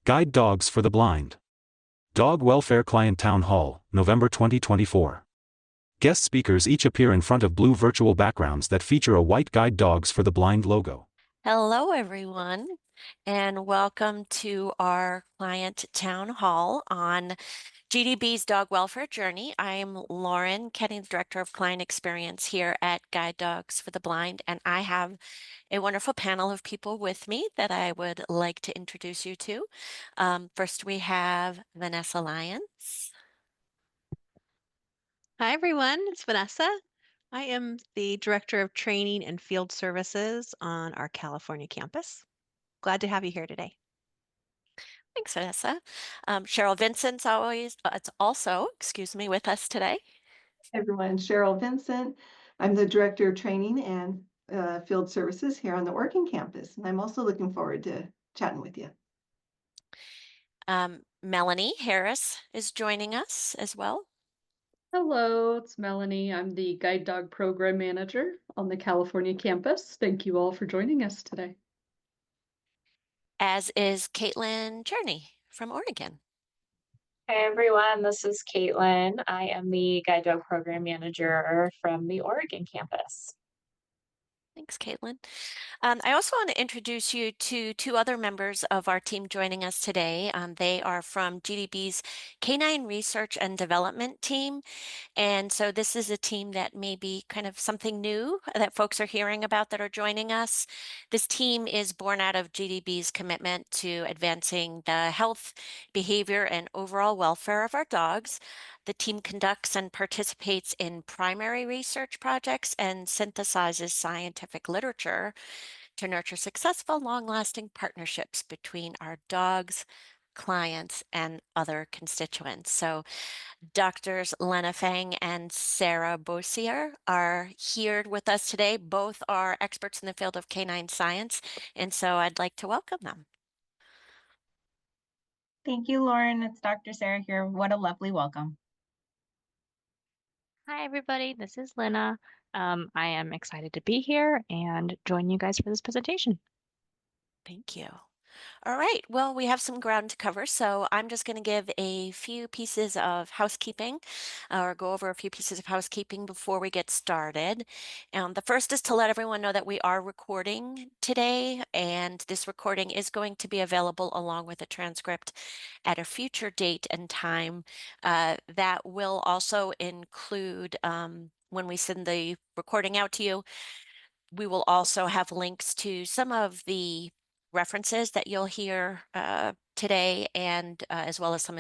Guide Dogs for the Blind. Dog Welfare Client Town Hall, November 2024. Guest speakers each appear in front of blue virtual backgrounds that feature a white Guide Dogs for the Blind logo. Hello, everyone, and welcome to our client town hall on GDB's Dog Welfare Journey. I am Lauren Kenny, the Director of Client Experience here at Guide Dogs for the Blind, and I have a wonderful panel of people with me that I would like to introduce you to. First, we have Vanessa Lyons. Hi, everyone. It's Vanessa. I am the Director of Training and Field Services on our California campus. Glad to have you here today. Thanks, Vanessa. Cheryl Vincent's it's also, with us today. Everyone, Cheryl Vincent. I'm the Director of Training and Field Services here on the Oregon campus, and I'm also looking forward to chatting with you. Melanie Harris is joining us as well. Hello, it's Melanie. I'm the Guide Dog Program Manager on the California campus. Thank you all for joining us today. As is Caitlin Cherney from Oregon. Hey everyone, this is Caitlin. I am the Guide Dog Program Manager from the Oregon campus. Thanks, Caitlin. I also want to introduce you to two other members of our team joining us today. They are from GDB's Canine Research and Development team. And so this is a team that may be kind of something new that folks are hearing about that are joining us. This team is born out of GDB's commitment to advancing the health, behavior, and overall welfare of our dogs. The team conducts and participates in primary research projects and synthesizes scientific literature to nurture successful, long-lasting partnerships between our dogs, clients, and other constituents. So Doctors Lena Fang and Sarah Bossier are here with us today. Both are experts in the field of canine science, and so I'd like to welcome them. Thank you, Lauren. It's Dr. Sarah here. What a lovely welcome. Hi, everybody. This is Lena. I am excited to be here and join you guys for this presentation. Thank you. All right, well, we have some ground to cover, so I'm just going to give a few pieces of housekeeping or go over a few pieces of housekeeping before we get started. The first is to let everyone know that we are recording today, and this recording is going to be available along with a transcript at a future date and time. That will also include, when we send the recording out to you, we will also have links to some of the references that you'll hear today, and as well as some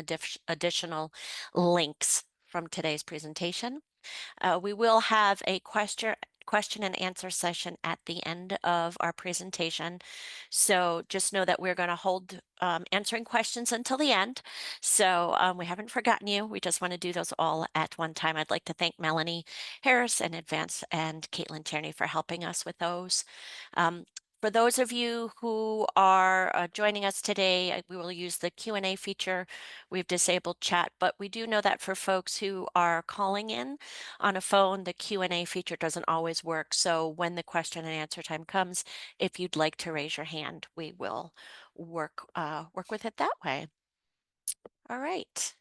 additional links from today's presentation. We will have a question and answer session at the end of our presentation. So just know that we're going to hold answering questions until the end. So we haven't forgotten you. We just want to do those all at one time. I'd like to thank Melanie Harris in advance and Caitlin Tierney for helping us with those. For those of you who are joining us today, we will use the Q&A feature. We've disabled chat, but we do know that for folks who are calling in on a phone, the Q&A feature doesn't always work. So when the question and answer time comes, if you'd like to raise your hand, we will work with it that way. All right.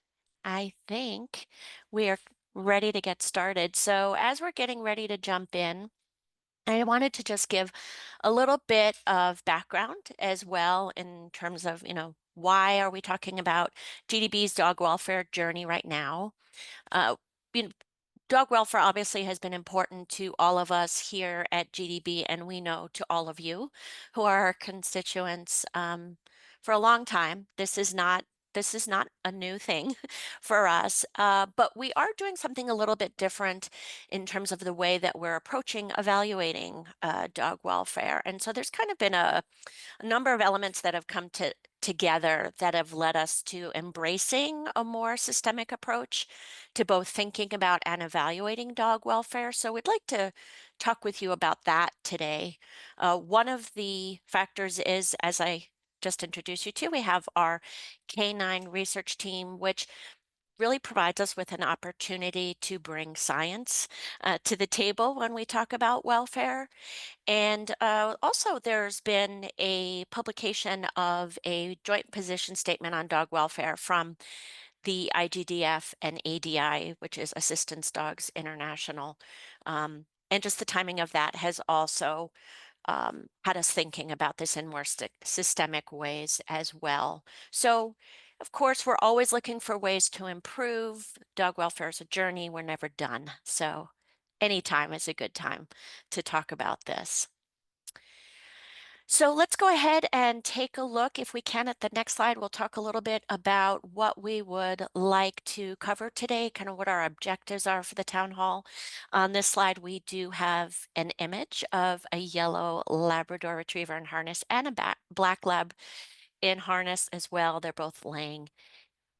I think we are ready to get started. So as we're getting ready to jump in, I wanted to just give a little bit of background as well in terms of, why are we talking about GDB's dog welfare journey right now? Dog welfare obviously has been important to all of us here at GDB, and we know to all of you who are our constituents for a long time. This is not a new thing for us, but we are doing something a little bit different in terms of the way that we're approaching evaluating dog welfare. And so there's kind of been a number of elements that have come together that have led us to embracing a more systemic approach to both thinking about and evaluating dog welfare. So we'd like to talk with you about that today. One of the factors is, as I just introduced you to, we have our canine research team, which really provides us with an opportunity to bring science to the table when we talk about welfare. And also, there's been a publication of a joint position statement on dog welfare from the IGDF and ADI, which is Assistance Dogs International. And just the timing of that has also had us thinking about this in more systemic ways as well. So, of course, we're always looking for ways to improve. Dog welfare is a journey. We're never done. So, anytime is a good time to talk about this. So let's go ahead and take a look, if we can, at the next slide. We'll talk a little bit about what we would like to cover today, kind of what our objectives are for the town hall. On this slide, we do have an image of a yellow Labrador Retriever in harness and a black lab in harness as well. They're both laying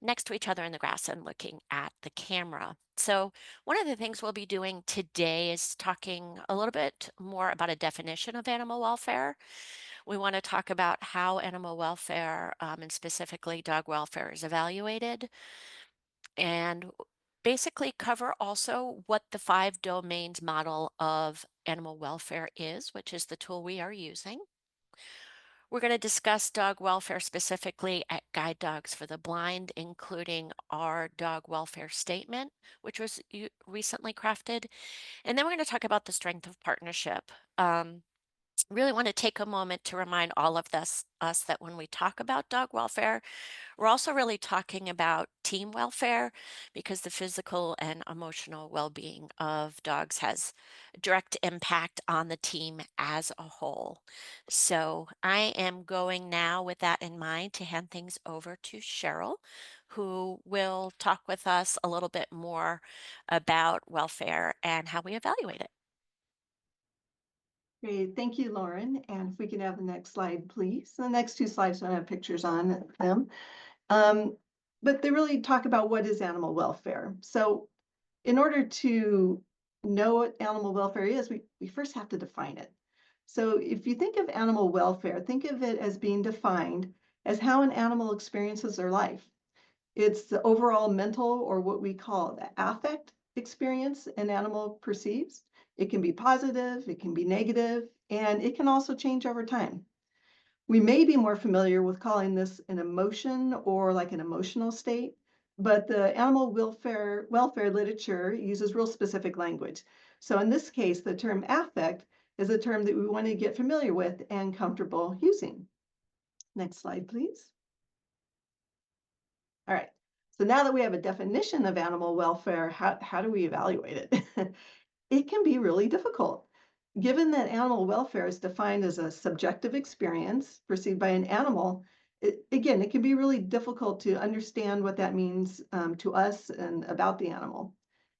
next to each other in the grass and looking at the camera. So one of the things we'll be doing today is talking a little bit more about a definition of animal welfare. We want to talk about how animal welfare and specifically dog welfare is evaluated, and basically cover also what the 5 domains model of animal welfare is, which is the tool we are using. We're going to discuss dog welfare specifically at Guide Dogs for the Blind, including our dog welfare statement, which was recently crafted. And then we're going to talk about the strength of partnership. Really want to take a moment to remind all of us that when we talk about dog welfare, we're also really talking about team welfare, because the physical and emotional well-being of dogs has direct impact on the team as a whole. So I am going now, with that in mind, to hand things over to Cheryl, who will talk with us a little bit more about welfare and how we evaluate it. Great, thank you, Lauren. And if we can have the next slide, please. The next 2 slides don't have pictures on them. But they really talk about what is animal welfare. So in order to know what animal welfare is, we first have to define it. So if you think of animal welfare, think of it as being defined as how an animal experiences their life. It's the overall mental, or what we call the affect experience an animal perceives. It can be positive, it can be negative, and it can also change over time. We may be more familiar with calling this an emotion or like an emotional state, but the animal welfare literature uses real specific language. So in this case, the term affect is a term that we want to get familiar with and comfortable using. Next slide, please. All right. So now that we have a definition of animal welfare, how do we evaluate it? It can be really difficult. Given that animal welfare is defined as a subjective experience perceived by an animal, it can be really difficult to understand what that means to us and about the animal.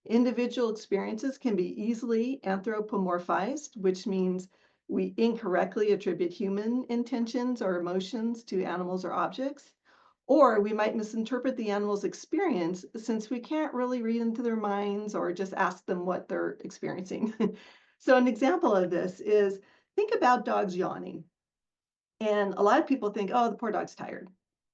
Individual experiences can be easily anthropomorphized, which means we incorrectly attribute human intentions or emotions to animals or objects. Or we might misinterpret the animal's experience, since we can't really read into their minds or just ask them what they're experiencing. So an example of this is, think about dogs yawning. And a lot of people think, oh, the poor dog's tired.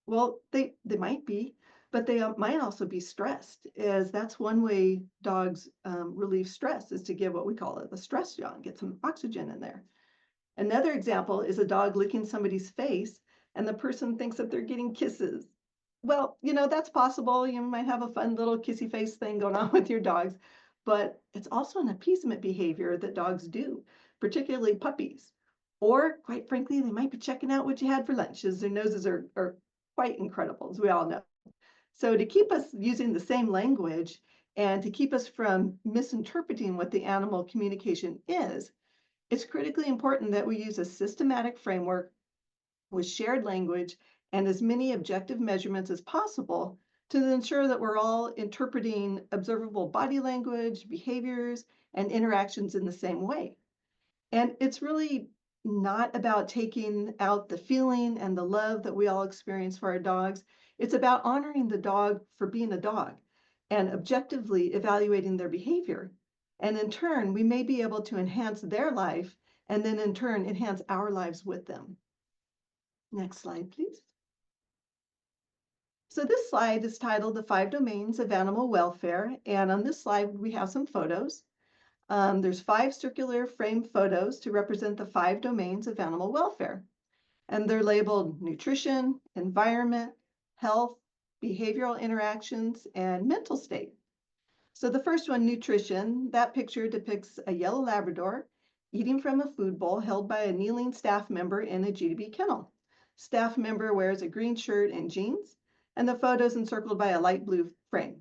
Well, they might be, but they might also be stressed, as that's one way dogs relieve stress, is to give what we call it the stress yawn, get some oxygen in there. Another example is a dog licking somebody's face, and the person thinks that they're getting kisses. Well, that's possible. You might have a fun little kissy face thing going on with your dogs, but it's also an appeasement behavior that dogs do, particularly puppies. Or quite frankly, they might be checking out what you had for lunch, as their noses are quite incredible, as we all know. So to keep us using the same language and to keep us from misinterpreting what the animal communication is, it's critically important that we use a systematic framework with shared language and as many objective measurements as possible to ensure that we're all interpreting observable body language, behaviors, and interactions in the same way. And it's really not about taking out the feeling and the love that we all experience for our dogs. It's about honoring the dog for being a dog and objectively evaluating their behavior. And in turn, we may be able to enhance their life and then in turn enhance our lives with them. Next slide, please. So this slide is titled The 5 Domains of Animal Welfare. And on this slide, we have some photos. There's 5 circular frame photos to represent the 5 domains of animal welfare. And they're labeled nutrition, environment, health, behavioral interactions, and mental state. So the first one, nutrition, that picture depicts a yellow Labrador eating from a food bowl held by a kneeling staff member in a GDB kennel. Staff member wears a green shirt and jeans, and the photo is encircled by a light blue frame.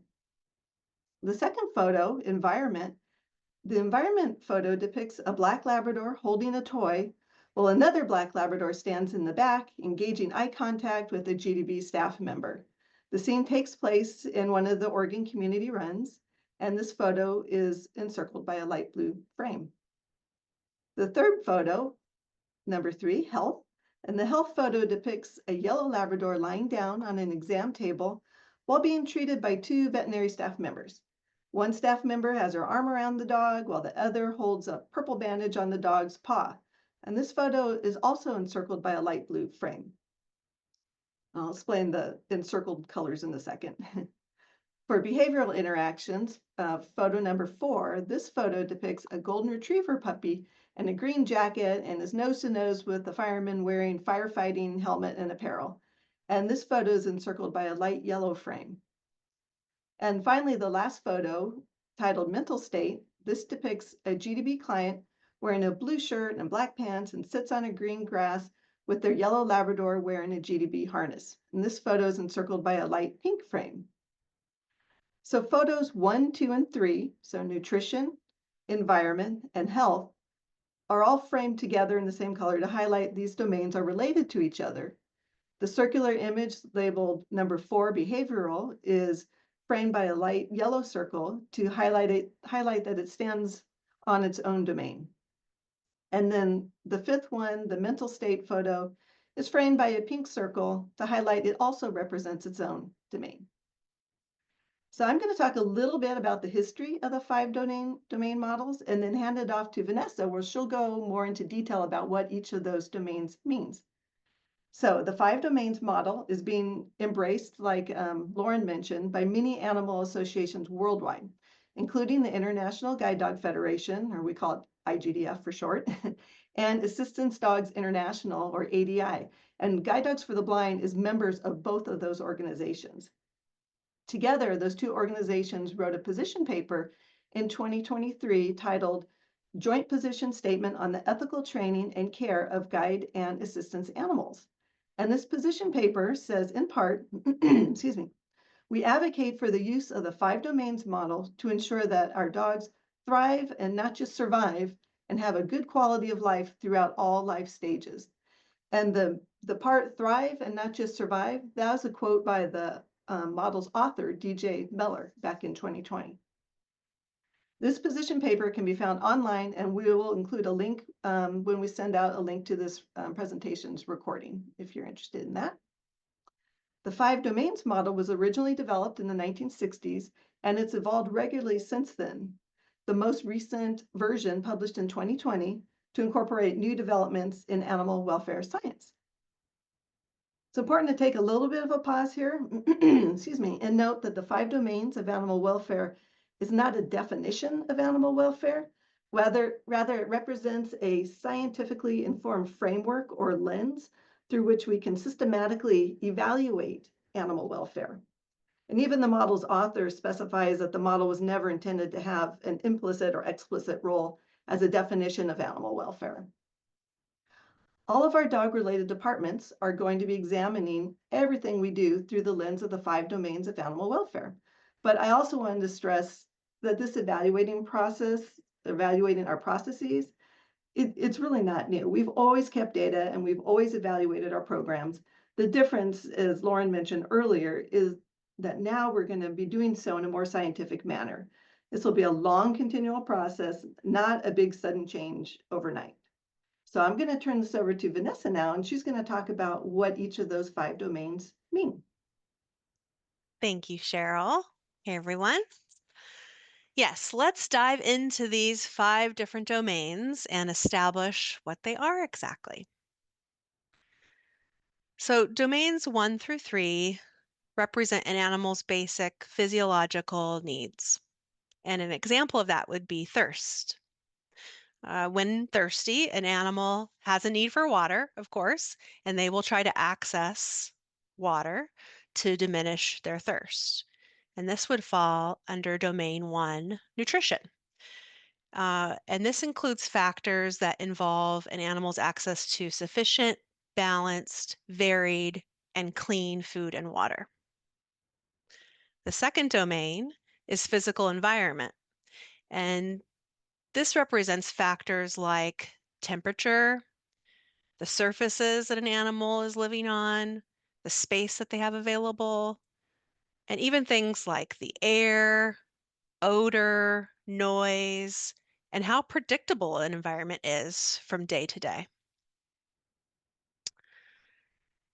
The second photo, environment, the environment photo depicts a black Labrador holding a toy, while another black Labrador stands in the back, engaging eye contact with a GDB staff member. The scene takes place in one of the Oregon community runs, and this photo is encircled by a light blue frame. The third photo, number 3, health, and the health photo depicts a yellow Labrador lying down on an exam table while being treated by 2 veterinary staff members. One staff member has her arm around the dog while the other holds a purple bandage on the dog's paw. And this photo is also encircled by a light blue frame. I'll explain the encircled colors in a second. For behavioral interactions, photo number 4, this photo depicts a golden retriever puppy in a green jacket and is nose to nose with the fireman wearing firefighting helmet and apparel. And this photo is encircled by a light yellow frame. And finally, the last photo, titled Mental State, this depicts a GDB client wearing a blue shirt and black pants and sits on a green grass with their yellow Labrador wearing a GDB harness. And this photo is encircled by a light pink frame. So photos 1, 2, and 3, so nutrition, environment, and health, are all framed together in the same color to highlight these domains are related to each other. The circular image labeled number 4, behavioral, is framed by a light yellow circle to highlight that it stands on its own domain. And then the 5th one, the mental state photo, is framed by a pink circle to highlight it also represents its own domain. So I'm going to talk a little bit about the history of the 5 domain models and then hand it off to Vanessa, where she'll go more into detail about what each of those domains means. So the 5 domains model is being embraced, like Lauren mentioned, by many animal associations worldwide, including the International Guide Dog Federation, or we call it IGDF for short, and Assistance Dogs International, or ADI. And Guide Dogs for the Blind is members of both of those organizations. Together, those 2 organizations wrote a position paper in 2023 titled Joint Position Statement on the Ethical Training and Care of Guide and Assistance Animals. And this position paper says, in part, excuse me, we advocate for the use of the 5 domains model to ensure that our dogs thrive and not just survive and have a good quality of life throughout all life stages. And the part thrive and not just survive, that was a quote by the model's author, DJ Meller, back in 2020. This position paper can be found online, and we will include a link when we send out a link to this presentation's recording, if you're interested in that. The 5 domains model was originally developed in the 1960s, and it's evolved regularly since then. The most recent version, published in 2020, to incorporate new developments in animal welfare science. It's important to take a little bit of a pause here, excuse me, and note that the 5 domains of animal welfare is not a definition of animal welfare. Rather, it represents a scientifically informed framework or lens through which we can systematically evaluate animal welfare. And even the model's author specifies that the model was never intended to have an implicit or explicit role as a definition of animal welfare. All of our dog-related departments are going to be examining everything we do through the lens of the 5 domains of animal welfare. But I also wanted to stress that this evaluating our processes, it's really not new. We've always kept data and we've always evaluated our programs. The difference, as Lauren mentioned earlier, is that now we're going to be doing so in a more scientific manner. This will be a long continual process, not a big sudden change overnight. So I'm going to turn this over to Vanessa now, and she's going to talk about what each of those 5 domains mean. Thank you, Cheryl. Hey, everyone. Yes, let's dive into these 5 different domains and establish what they are exactly. So domains 1 through 3 represent an animal's basic physiological needs. And an example of that would be thirst. When thirsty, an animal has a need for water, of course, and they will try to access water to diminish their thirst. And this would fall under domain 1, nutrition. And this includes factors that involve an animal's access to sufficient, balanced, varied, and clean food and water. The second domain is physical environment. And this represents factors like temperature, the surfaces that an animal is living on, the space that they have available, and even things like the air, odor, noise, and how predictable an environment is from day to day.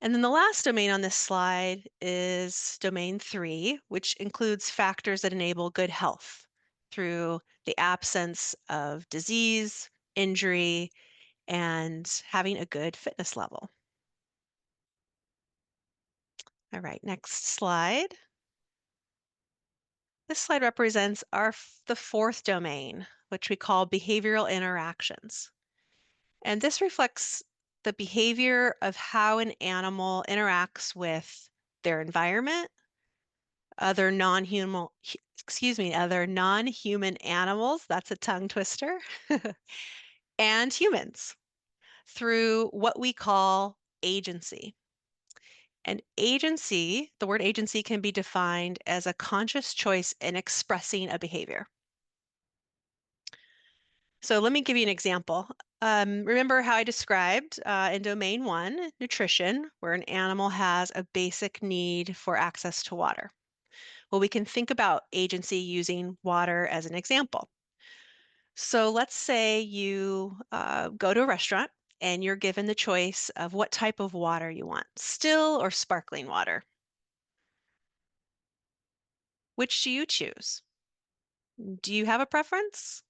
And then the last domain on this slide is domain 3, which includes factors that enable good health through the absence of disease, injury, and having a good fitness level. All right, next slide. This slide represents the fourth domain, which we call behavioral interactions. And this reflects the behavior of how an animal interacts with their environment, other non-human animals, that's a tongue twister, and humans through what we call agency. And agency, the word agency can be defined as a conscious choice in expressing a behavior. So let me give you an example. Remember how I described in domain 1, nutrition, where an animal has a basic need for access to water. Well, we can think about agency using water as an example. So let's say you go to a restaurant and you're given the choice of what type of water you want, still or sparkling water. Which do you choose? Do you have a preference?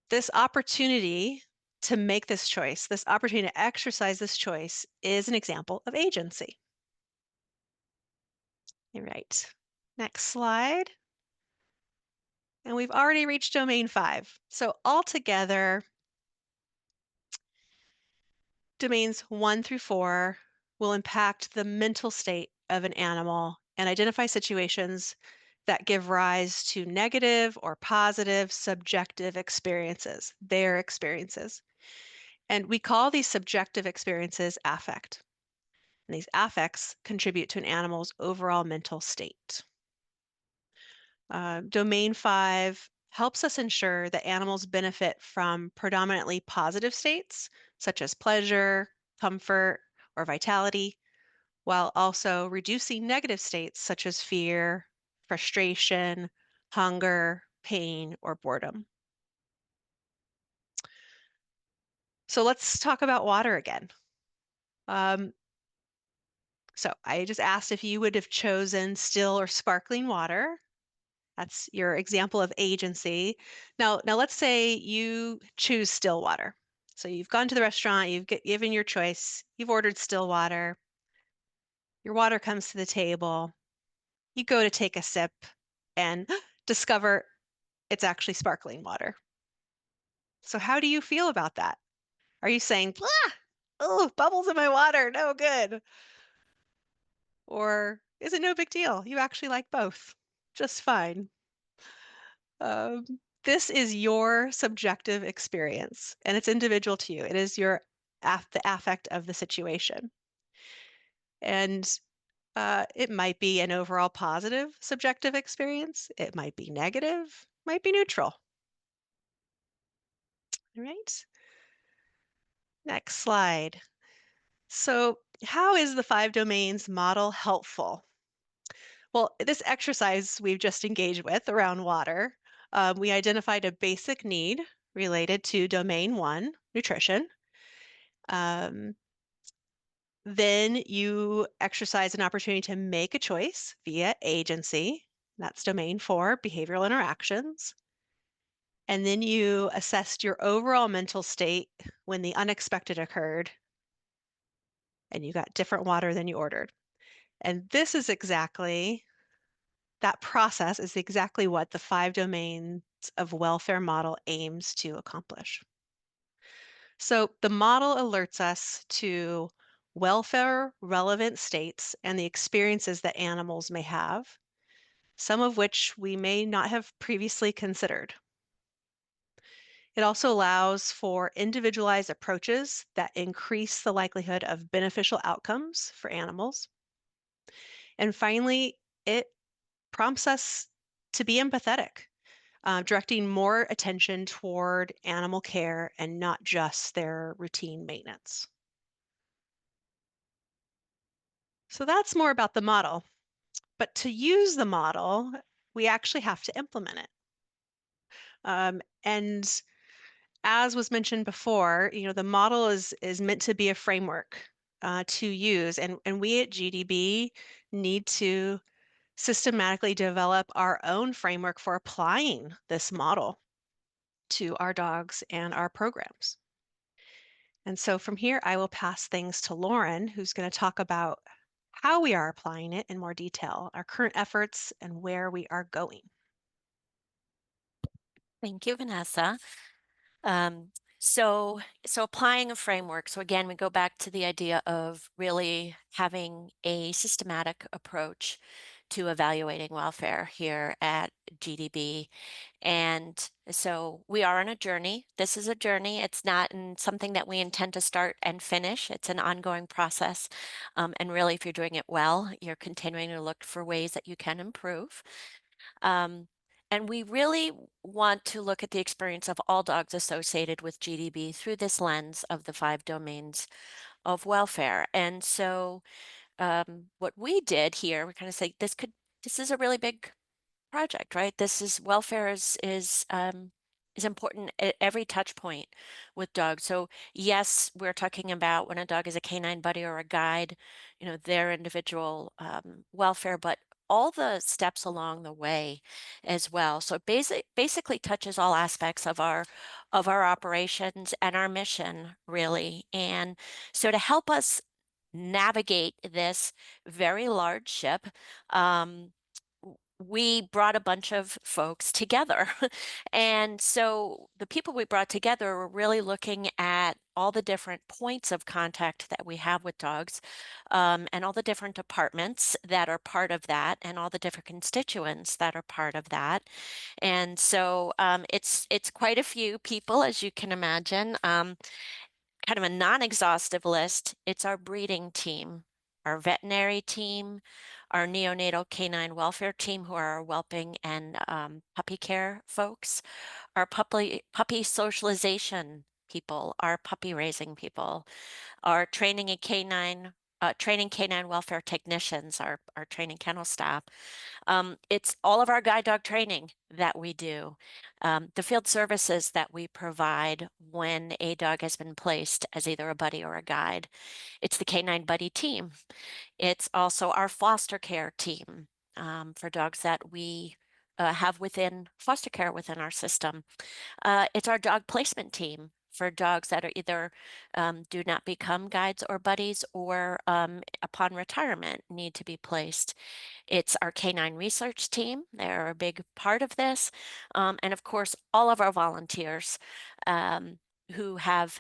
This opportunity to make this choice, this opportunity to exercise this choice is an example of agency. All right, next slide. And we've already reached domain 5. So altogether, domains 1 through 4 will impact the mental state of an animal and identify situations that give rise to negative or positive subjective experiences, their experiences. And we call these subjective experiences affect. And these affects contribute to an animal's overall mental state. Domain 5 helps us ensure that animals benefit from predominantly positive states, such as pleasure, comfort, or vitality, while also reducing negative states such as fear, frustration, hunger, pain, or boredom. So let's talk about water again. So I just asked if you would have chosen still or sparkling water. That's your example of agency. Now let's say you choose still water. So you've gone to the restaurant, you've given your choice, you've ordered still water. Your water comes to the table. You go to take a sip and discover it's actually sparkling water. So how do you feel about that? Are you saying, oh, bubbles in my water, no good? Or is it no big deal? You actually like both, just fine. This is your subjective experience and it's individual to you. It is the affect of the situation. And it might be an overall positive subjective experience. It might be negative, might be neutral. All right. Next slide. So how is the 5 domains model helpful? Well, this exercise we've just engaged with around water, we identified a basic need related to domain 1, nutrition. Then you exercise an opportunity to make a choice via agency. That's domain 4, behavioral interactions. And then you assessed your overall mental state when the unexpected occurred and you got different water than you ordered. And this is exactly, that process is exactly what the 5 domains of welfare model aims to accomplish. So the model alerts us to welfare relevant states and the experiences that animals may have, some of which we may not have previously considered. It also allows for individualized approaches that increase the likelihood of beneficial outcomes for animals. And finally, it prompts us to be empathetic, directing more attention toward animal care and not just their routine maintenance. So that's more about the model. But to use the model, we actually have to implement it. And as was mentioned before, the model is meant to be a framework to use, and we at GDB need to systematically develop our own framework for applying this model to our dogs and our programs. And so from here, I will pass things to Lauren, who's going to talk about how we are applying it in more detail, our current efforts, and where we are going. Thank you, Vanessa. So applying a framework. So again, we go back to the idea of really having a systematic approach to evaluating welfare here at GDB. And so we are on a journey. This is a journey. It's not something that we intend to start and finish. It's an ongoing process. And really, if you're doing it well, you're continuing to look for ways that you can improve. And we really want to look at the experience of all dogs associated with GDB through this lens of the 5 domains of welfare. And so what we did here, we kind of say this is a really big project, right? This is welfare is important at every touch point with dogs. So yes, we're talking about when a dog is a canine buddy or a guide, their individual welfare, but all the steps along the way as well. So basically touches all aspects of our operations and our mission, really. And so to help us navigate this very large ship, we brought a bunch of folks together. And so the people we brought together were really looking at all the different points of contact that we have with dogs, and all the different departments that are part of that, and all the different constituents that are part of that. And so it's quite a few people, as you can imagine. Kind of a non-exhaustive list. It's our breeding team, our veterinary team, our neonatal canine welfare team, who are our whelping and puppy care folks, our puppy socialization people, our puppy raising people, our training canine welfare technicians, our training kennel staff. It's all of our guide dog training that we do, the field services that we provide when a dog has been placed as either a buddy or a guide. It's the canine buddy team. It's also our foster care team for dogs that we have within foster care within our system. It's our dog placement team for dogs that are either do not become guides or buddies, or upon retirement need to be placed. It's our canine research team. They're a big part of this. And of course, all of our volunteers who have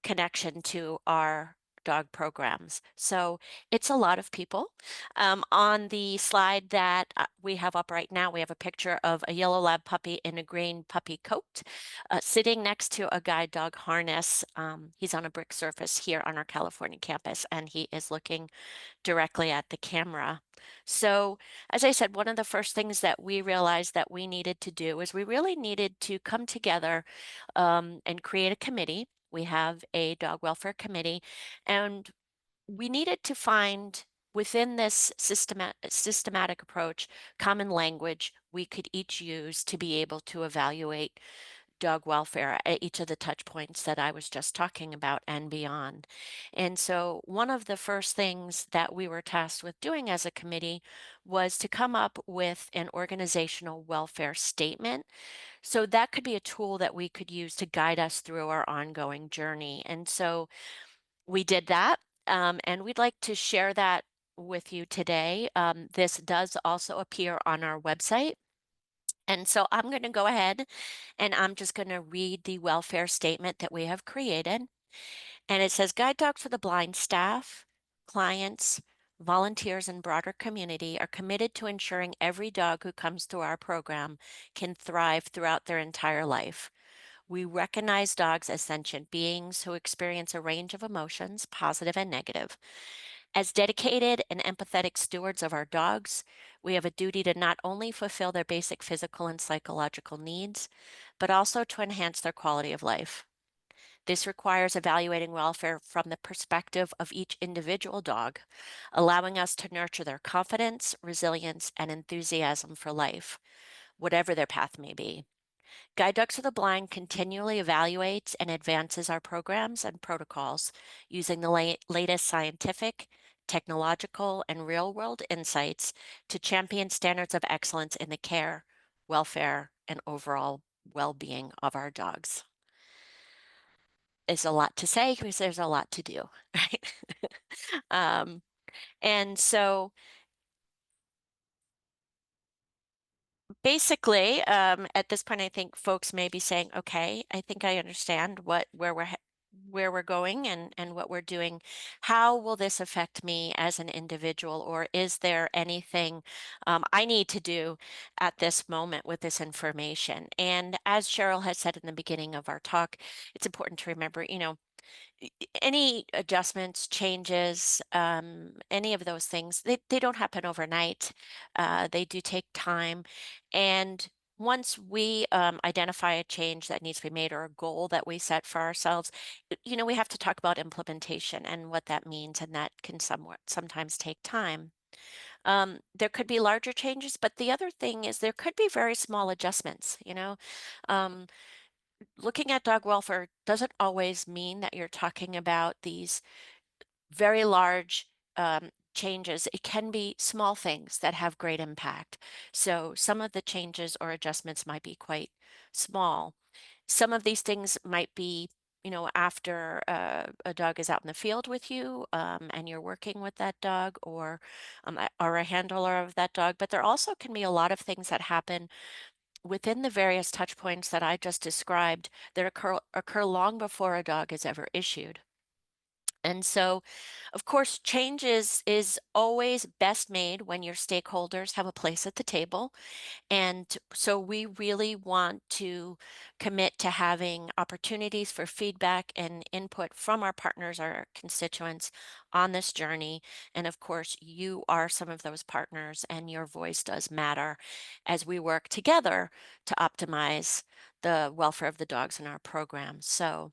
connection to our dog programs. So it's a lot of people. On the slide that we have up right now, we have a picture of a yellow lab puppy in a green puppy coat sitting next to a guide dog harness. He's on a brick surface here on our California campus, and he is looking directly at the camera. So as I said, one of the first things that we realized that we needed to do is we really needed to come together and create a committee. We have a dog welfare committee, and we needed to find within this systematic approach, common language we could each use to be able to evaluate dog welfare at each of the touch points that I was just talking about and beyond. And so one of the first things that we were tasked with doing as a committee was to come up with an organizational welfare statement. So that could be a tool that we could use to guide us through our ongoing journey. And so we did that, and we'd like to share that with you today. This does also appear on our website. And so I'm going to go ahead and I'm just going to read the welfare statement that we have created. And it says, Guide Dogs for the Blind staff, clients, volunteers, and broader community are committed to ensuring every dog who comes through our program can thrive throughout their entire life. We recognize dogs as sentient beings who experience a range of emotions, positive and negative. As dedicated and empathetic stewards of our dogs, we have a duty to not only fulfill their basic physical and psychological needs, but also to enhance their quality of life. This requires evaluating welfare from the perspective of each individual dog, allowing us to nurture their confidence, resilience, and enthusiasm for life, whatever their path may be. Guide Dogs for the Blind continually evaluates and advances our programs and protocols using the latest scientific, technological, and real-world insights to champion standards of excellence in the care, welfare, and overall well-being of our dogs. It's a lot to say because there's a lot to do, right? And so basically, at this point, I think folks may be saying, okay, I think I understand where we're going and what we're doing. How will this affect me as an individual, or is there anything I need to do at this moment with this information? And as Cheryl has said in the beginning of our talk, it's important to remember, any adjustments, changes, any of those things, they don't happen overnight. They do take time. And once we identify a change that needs to be made or a goal that we set for ourselves, we have to talk about implementation and what that means, and that can sometimes take time. There could be larger changes, but the other thing is there could be very small adjustments, looking at dog welfare doesn't always mean that you're talking about these very large changes. It can be small things that have great impact. So some of the changes or adjustments might be quite small. Some of these things might be, after a dog is out in the field with you and you're working with that dog or a handler of that dog. But there also can be a lot of things that happen within the various touch points that I just described that occur long before a dog is ever issued. And so, of course, change is always best made when your stakeholders have a place at the table. And so we really want to commit to having opportunities for feedback and input from our partners, our constituents on this journey. And of course, you are some of those partners, and your voice does matter as we work together to optimize the welfare of the dogs in our program. So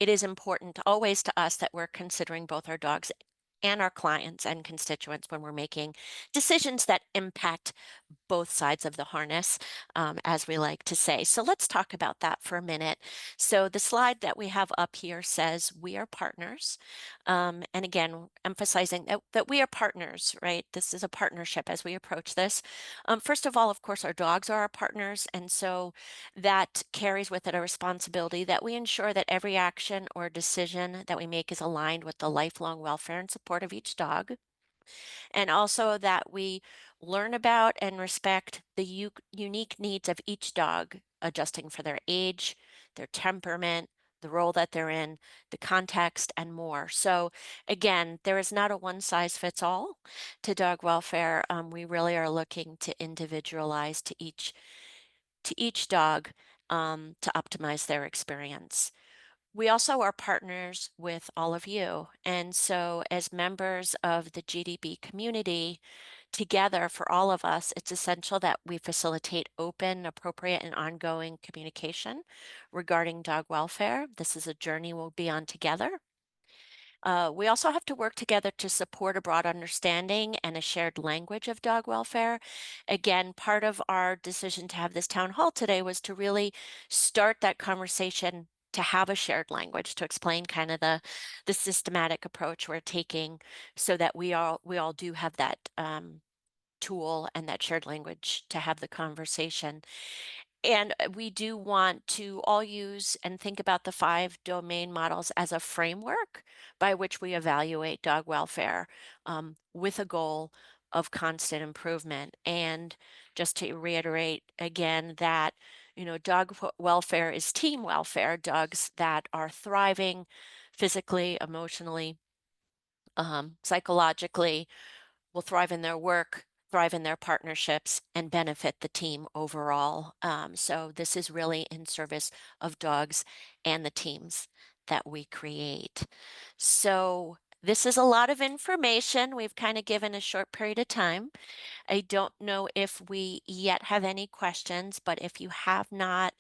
it is important always to us that we're considering both our dogs and our clients and constituents when we're making decisions that impact both sides of the harness, as we like to say. So let's talk about that for a minute. So the slide that we have up here says we are partners. And again, emphasizing that we are partners, right? This is a partnership as we approach this. First of all, of course, our dogs are our partners. And so that carries with it a responsibility that we ensure that every action or decision that we make is aligned with the lifelong welfare and support of each dog, and also that we learn about and respect the unique needs of each dog, adjusting for their age, their temperament, the role that they're in, the context, and more. So again, there is not a one size fits all to dog welfare. We really are looking to individualize to each dog to optimize their experience. We also are partners with all of you. And so, as members of the GDB community, together for all of us, it's essential that we facilitate open, appropriate, and ongoing communication regarding dog welfare. This is a journey we'll be on together. We also have to work together to support a broad understanding and a shared language of dog welfare. Again, part of our decision to have this town hall today was to really start that conversation to have a shared language to explain kind of the systematic approach we're taking so that we all do have that tool and that shared language to have the conversation. And we do want to all use and think about the 5 domain models as a framework by which we evaluate dog welfare with a goal of constant improvement. And just to reiterate again that, dog welfare is team welfare, dogs that are thriving physically, emotionally, psychologically, will thrive in their work, thrive in their partnerships, and benefit the team overall. So this is really in service of dogs and the teams that we create. So this is a lot of information. We've kind of given a short period of time. I don't know if we yet have any questions, but if you have not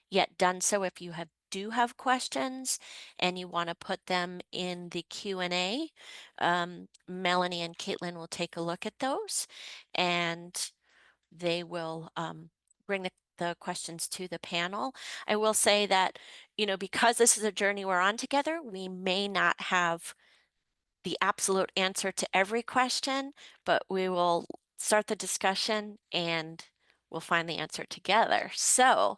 yet done so, if you do have questions and you want to put them in the Q&A, Melanie and Caitlin will take a look at those and they will bring the questions to the panel. I will say that, because this is a journey we're on together, we may not have the absolute answer to every question, but we will start the discussion and we'll find the answer together. So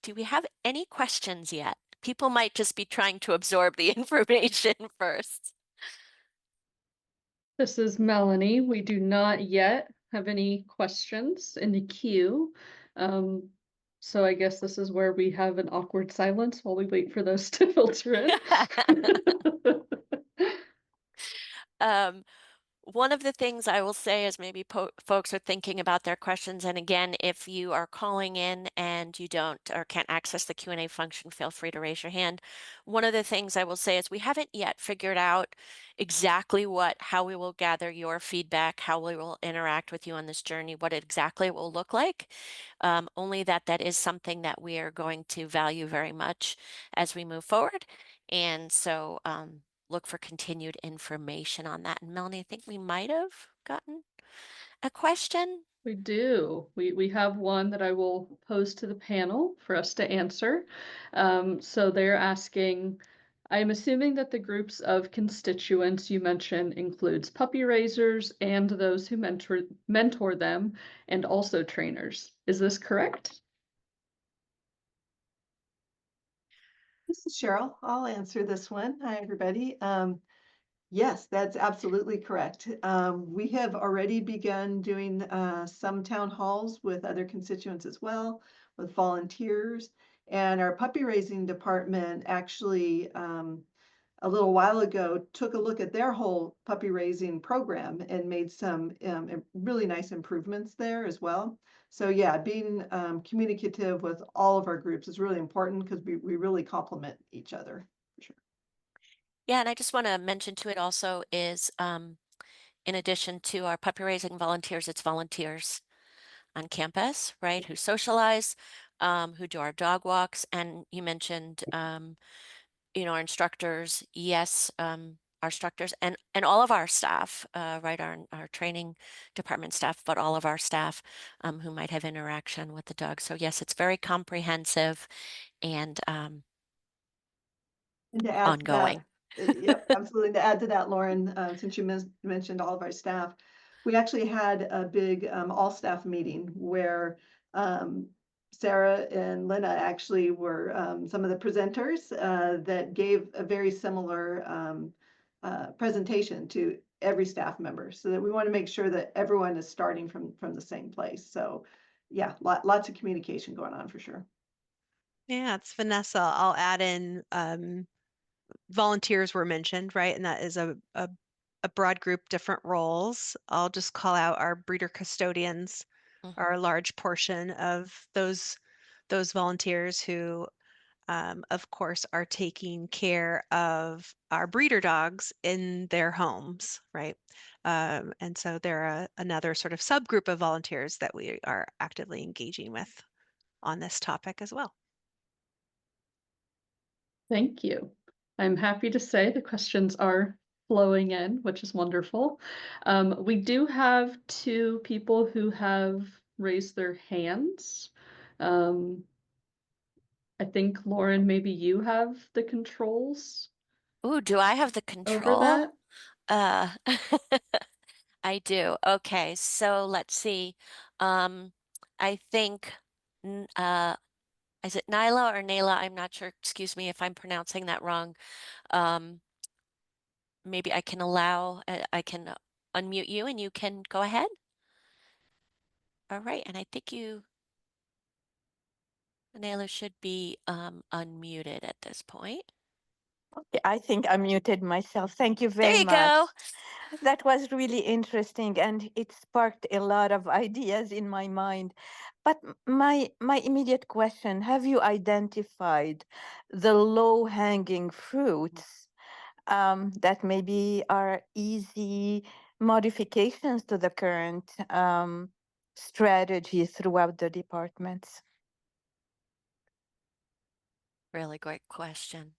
do we have any questions yet? People might just be trying to absorb the information first. This is Melanie. We do not yet have any questions in the queue. So I guess this is where we have an awkward silence while we wait for those to filter in. One of the things I will say is maybe folks are thinking about their questions. And again, if you are calling in and you don't or can't access the Q&A function, feel free to raise your hand. One of the things I will say is we haven't yet figured out exactly how we will gather your feedback, how we will interact with you on this journey, what exactly it will look like. Only that is something that we are going to value very much as we move forward. And so, look for continued information on that. And Melanie, I think we might have gotten a question. We do. We have one that I will pose to the panel for us to answer. So they're asking, I'm assuming that the groups of constituents you mentioned includes puppy raisers and those who mentor them and also trainers. Is this correct? This is Cheryl. I'll answer this one. Hi, everybody. Yes, that's absolutely correct. We have already begun doing some town halls with other constituents as well, with volunteers. And our puppy raising department actually, a little while ago, took a look at their whole puppy raising program and made some really nice improvements there as well. So yeah, being communicative with all of our groups is really important because we really complement each other, for sure. Yeah, and I just want to mention to it also is in addition to our puppy raising volunteers, it's volunteers on campus, right, who socialize, who do our dog walks. And you mentioned, our instructors, yes, our instructors and all of our staff, right, our training department staff, but all of our staff who might have interaction with the dog. So yes, it's very comprehensive and And to add to that, ongoing. yep, absolutely. To add to that, Lauren, since you mentioned all of our staff, we actually had a big all-staff meeting where Sarah and Lena actually were some of the presenters that gave a very similar presentation to every staff member, so that we want to make sure that everyone is starting from the same place. So yeah, lots of communication going on for sure. Yeah, it's Vanessa. I'll add in volunteers were mentioned, right? And that is a broad group, different roles. I'll just call out our breeder custodians are a large portion of those volunteers who, of course, are taking care of our breeder dogs in their homes, right? And so they're another sort of subgroup of volunteers that we are actively engaging with on this topic as well. Thank you. I'm happy to say the questions are flowing in, which is wonderful. We do have 2 people who have raised their hands. I think, Lauren, maybe you have the controls Ooh, do I have the over control? that? I do. Okay, so let's see. I think is it Nyla or Nayla? I'm not sure. Excuse me if I'm pronouncing that wrong. Maybe I can I can unmute you and you can go ahead. All right, and I think Nayla should be unmuted at this point. Okay, I think I muted myself. Thank you There very you much. go. That was really interesting, and it sparked a lot of ideas in my mind. But my immediate question, have you identified the low-hanging fruits that maybe are easy modifications to the current strategy throughout the departments? Really great question.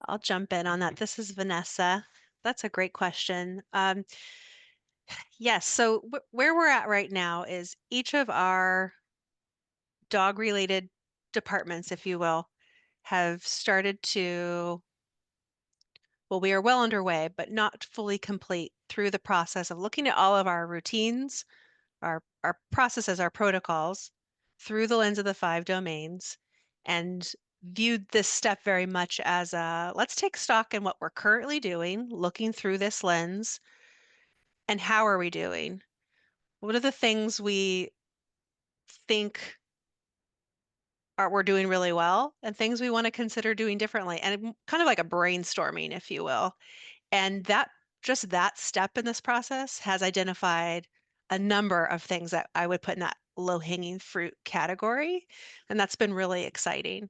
I'll jump in on that. This is Vanessa. That's a great question. Yes, so where we're at right now is each of our dog-related departments, if you will, have started to, well, we are well underway, but not fully complete through the process of looking at all of our routines, our processes, our protocols through the lens of the 5 domains, and viewed this step very much as a let's take stock in what we're currently doing, looking through this lens, and how are we doing? What are the things we think we're doing really well, and things we want to consider doing differently, and kind of like a brainstorming, if you will. And just that step in this process has identified a number of things that I would put in that low-hanging fruit category, and that's been really exciting.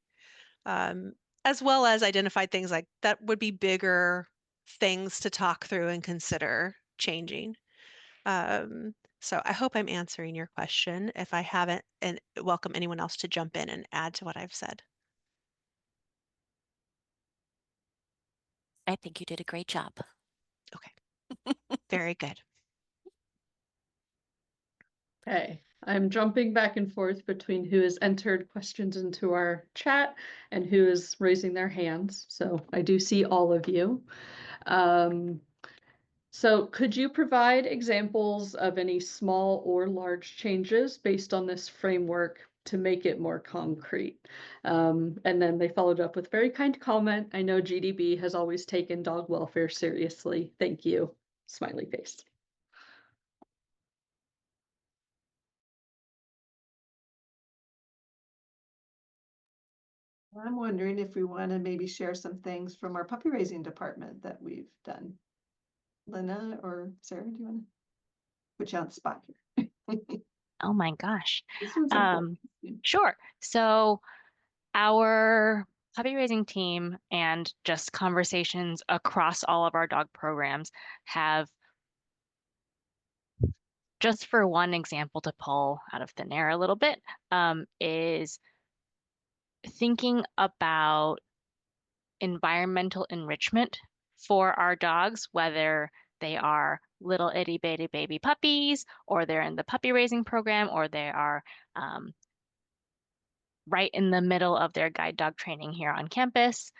As well as identified things like that would be bigger things to talk through and consider changing. So I hope I'm answering your question. If I haven't, and welcome anyone else to jump in and add to what I've said. I think you did a great job. Okay. Very good. Okay, I'm jumping back and forth between who has entered questions into our chat and who is raising their hands. So I do see all of you. So could you provide examples of any small or large changes based on this framework to make it more concrete? And then they followed up with very kind comment. I know GDB has always taken dog welfare seriously. Thank you. Smiley face. I'm wondering if we want to maybe share some things from our puppy raising department that we've done. Lena or Sarah, do you want to put you on the spot here? Oh my gosh. This one's important. Sure. So our puppy raising team and just conversations across all of our dog programs have, just for one example to pull out of thin air a little bit, is thinking about environmental enrichment for our dogs, whether they are little itty bitty baby puppies, or they're in the puppy raising program, or they are right in the middle of their guide dog training here on campus,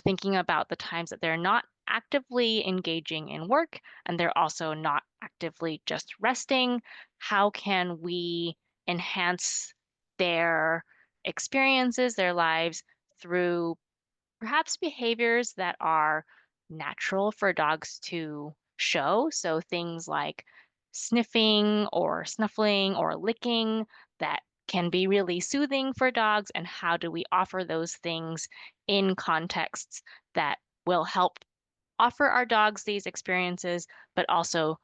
thinking about the times that they're not actively engaging in work and they're also not actively just resting. How can we enhance their experiences, their lives through perhaps behaviors that are natural for dogs to show? So things like sniffing or snuffling or licking that can be really soothing for dogs. And how do we offer those things in contexts that will help offer our dogs these experiences, but also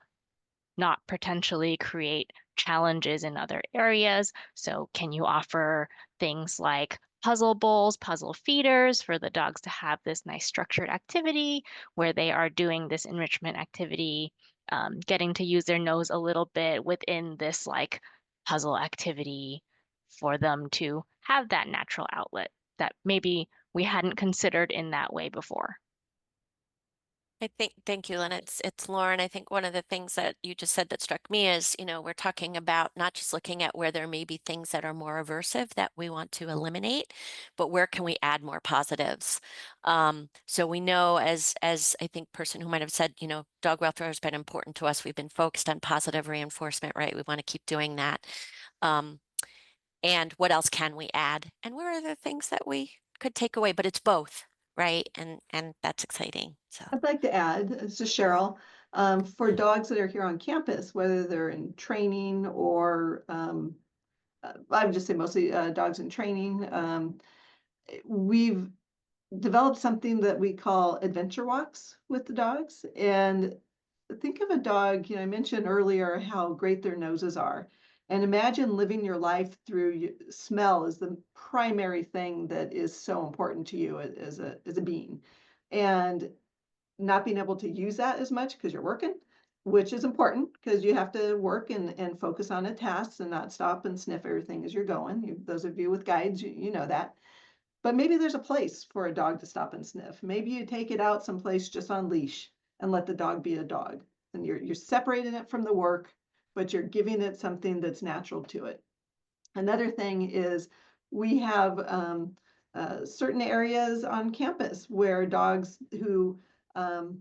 not potentially create challenges in other areas? So can you offer things like puzzle bowls, puzzle feeders for the dogs to have this nice structured activity where they are doing this enrichment activity, getting to use their nose a little bit within this like puzzle activity for them to have that natural outlet that maybe we hadn't considered in that way before. Thank you, Lynn. It's Lauren. I think one of the things that you just said that struck me is, we're talking about not just looking at where there may be things that are more aversive that we want to eliminate, but where can we add more positives? So we know as I think person who might have said, dog welfare has been important to us. We've been focused on positive reinforcement, right? We want to keep doing that. And what else can we add? And where are the things that we could take away? But it's both, right? And that's exciting. So. I'd like to add, this is Cheryl, for dogs that are here on campus, whether they're in training or I would just say mostly dogs in training, we've developed something that we call adventure walks with the dogs. And think of a dog, I mentioned earlier how great their noses are. And imagine living your life through smell is the primary thing that is so important to you as a being. And not being able to use that as much because you're working, which is important because you have to work and focus on a task and not stop and sniff everything as you're going. Those of you with guides, you know that. But maybe there's a place for a dog to stop and sniff. Maybe you take it out someplace just on leash and let the dog be a dog. And you're separating it from the work, but you're giving it something that's natural to it. Another thing is we have certain areas on campus where dogs who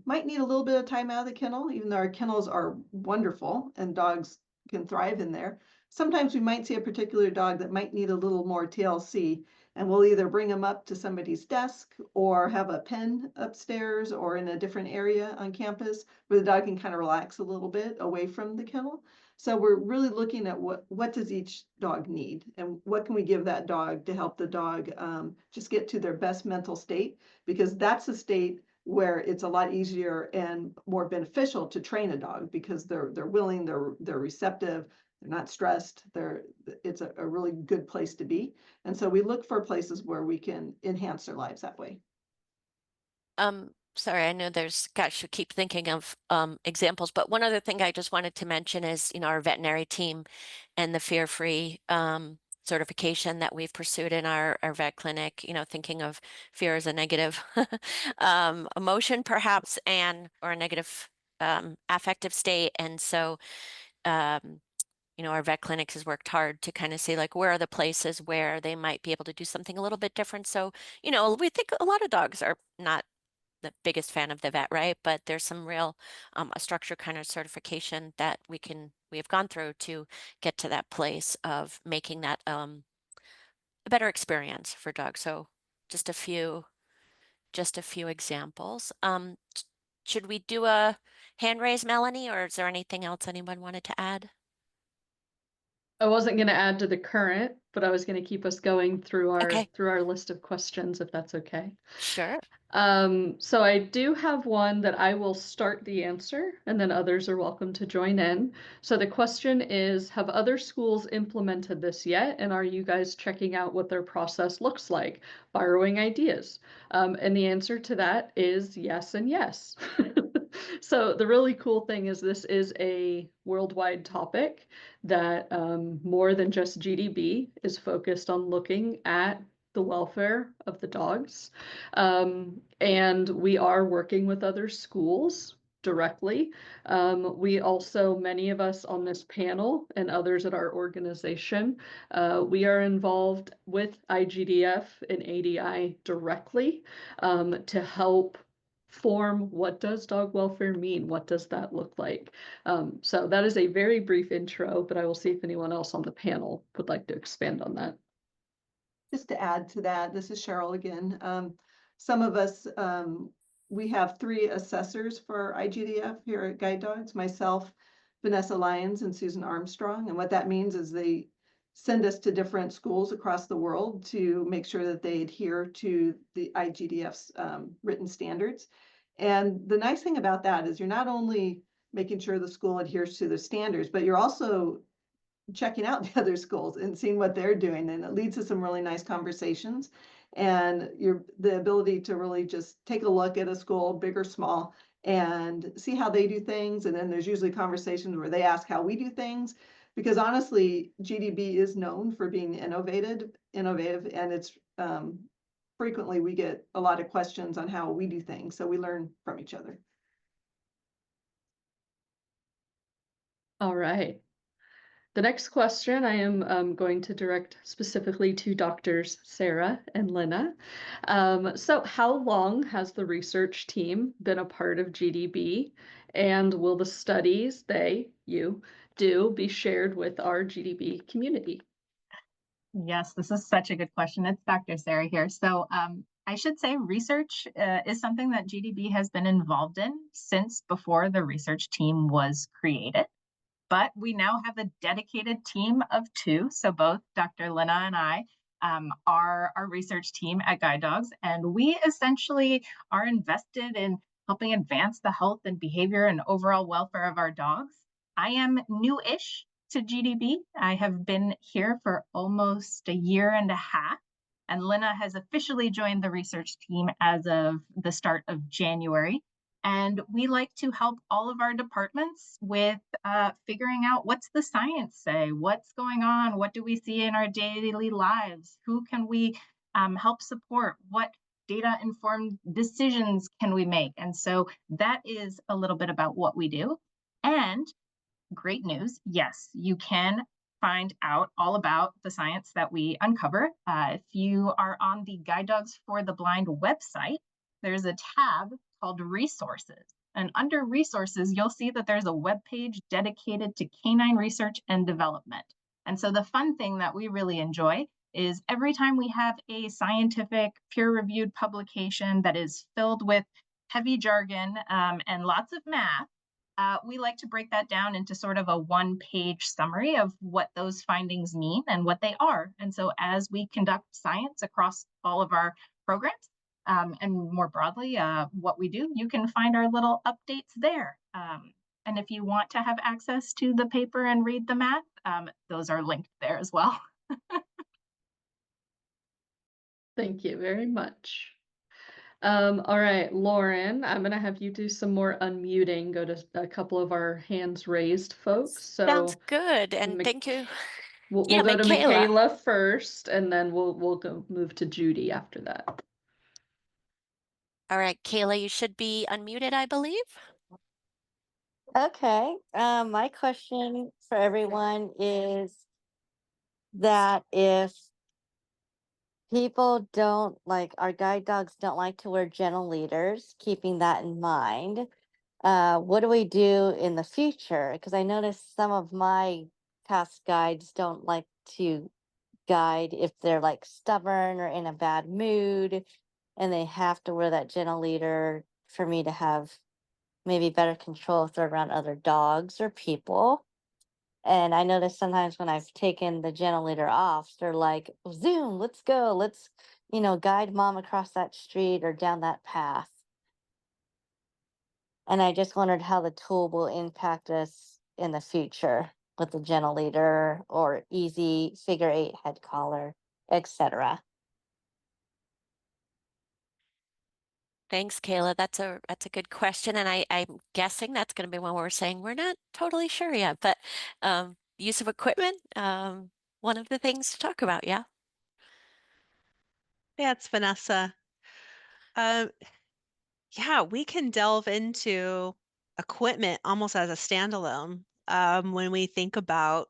might need a little bit of time out of the kennel, even though our kennels are wonderful and dogs can thrive in there. Sometimes we might see a particular dog that might need a little more TLC, and we'll either bring them up to somebody's desk or have a pen upstairs or in a different area on campus where the dog can kind of relax a little bit away from the kennel. So we're really looking at what does each dog need and what can we give that dog to help the dog just get to their best mental state, because that's a state where it's a lot easier and more beneficial to train a dog because they're willing, they're receptive, they're not stressed, it's a really good place to be. And so we look for places where we can enhance their lives that way. Sorry, I know gosh, you keep thinking of examples, but one other thing I just wanted to mention is, our veterinary team and the fear-free certification that we've pursued in our vet clinic, thinking of fear as a negative emotion perhaps, or a negative affective state. And so, our vet clinics has worked hard to kind of see like, where are the places where they might be able to do something a little bit different. So, we think a lot of dogs are not the biggest fan of the vet, right? But there's some real a structure kind of certification that we have gone through to get to that place of making that a better experience for dogs. So just a few examples. Should we do a hand raise, Melanie, or is there anything else anyone wanted to add? I wasn't going to add to the current, but I was going to keep us going through our list of questions, if that's okay. Sure. So I do have one that I will start the answer, and then others are welcome to join in. So the question is, have other schools implemented this yet? And are you guys checking out what their process looks like, borrowing ideas? And the answer to that is yes and yes. So the really cool thing is this is a worldwide topic that more than just GDB is focused on looking at the welfare of the dogs. And we are working with other schools directly. We also, many of us on this panel and others at our organization, we are involved with IGDF and ADI directly to help form what does dog welfare mean? What does that look like? So that is a very brief intro, but I will see if anyone else on the panel would like to expand on that. Just to add to that, this is Cheryl again. Some of us, we have 3 assessors for IGDF here at Guide Dogs, myself, Vanessa Lyons, and Susan Armstrong. And what that means is they send us to different schools across the world to make sure that they adhere to the IGDF's written standards. And the nice thing about that is you're not only making sure the school adheres to the standards, but you're also checking out the other schools and seeing what they're doing. And it leads to some really nice conversations. And the ability to really just take a look at a school, big or small, and see how they do things. And then there's usually conversations where they ask how we do things. Because honestly, GDB is known for being innovative, and it's frequently we get a lot of questions on how we do things. So we learn from each other. All right. The next question I am going to direct specifically to Doctors Sarah and Lena. So how long has the research team been a part of GDB? And will the studies you do be shared with our GDB community? Yes, this is such a good question. It's Dr. Sarah here. So I should say research is something that GDB has been involved in since before the research team was created. But we now have a dedicated team of 2. So both Dr. Lena and I are our research team at Guide Dogs, and we essentially are invested in helping advance the health and behavior and overall welfare of our dogs. I am new-ish to GDB. I have been here for almost a year and a half, and Lena has officially joined the research team as of the start of January. And we like to help all of our departments with figuring out what's the science say, what's going on, what do we see in our daily lives, who can we help support, what data-informed decisions can we make? And so that is a little bit about what we do. And great news, yes, you can find out all about the science that we uncover. If you are on the Guide Dogs for the Blind website, there's a tab called Resources. And under Resources, you'll see that there's a web page dedicated to canine research and development. And so the fun thing that we really enjoy is every time we have a scientific peer-reviewed publication that is filled with heavy jargon and lots of math, we like to break that down into sort of a one-page summary of what those findings mean and what they are. And so as we conduct science across all of our programs, and more broadly, what we do, you can find our little updates there. And if you want to have access to the paper and read the math, those are linked there as well. Thank you very much. All right, Lauren, I'm gonna have you do some more unmuting, go to a couple of our hands raised folks. So Sounds good, and Mc- thank you. we'll Yeah, go to Michaela. Michaela first, and then we'll go move to Judy after that. All right, Kayla, you should be unmuted, I believe. Okay. My question for everyone is that if people don't like our guide dogs don't like to wear gentle leaders, keeping that in mind, what do we do in the future? Because I noticed some of my past guides don't like to guide if they're like stubborn or in a bad mood, and they have to wear that gentle leader for me to have maybe better control if they're around other dogs or people. And I notice sometimes when I've taken the gentle leader off, they're like, zoom, let's go. Let's, guide mom across that street or down that path. And I just wondered how the tool will impact us in the future with the gentle leader or easy figure 8 head collar, etc. Thanks, Kayla. That's a good question, and I'm guessing that's going to be one where we're saying we're not totally sure yet, but use of equipment, one of the things to talk about, yeah. Yeah, it's Vanessa. Yeah, we can delve into equipment almost as a standalone when we think about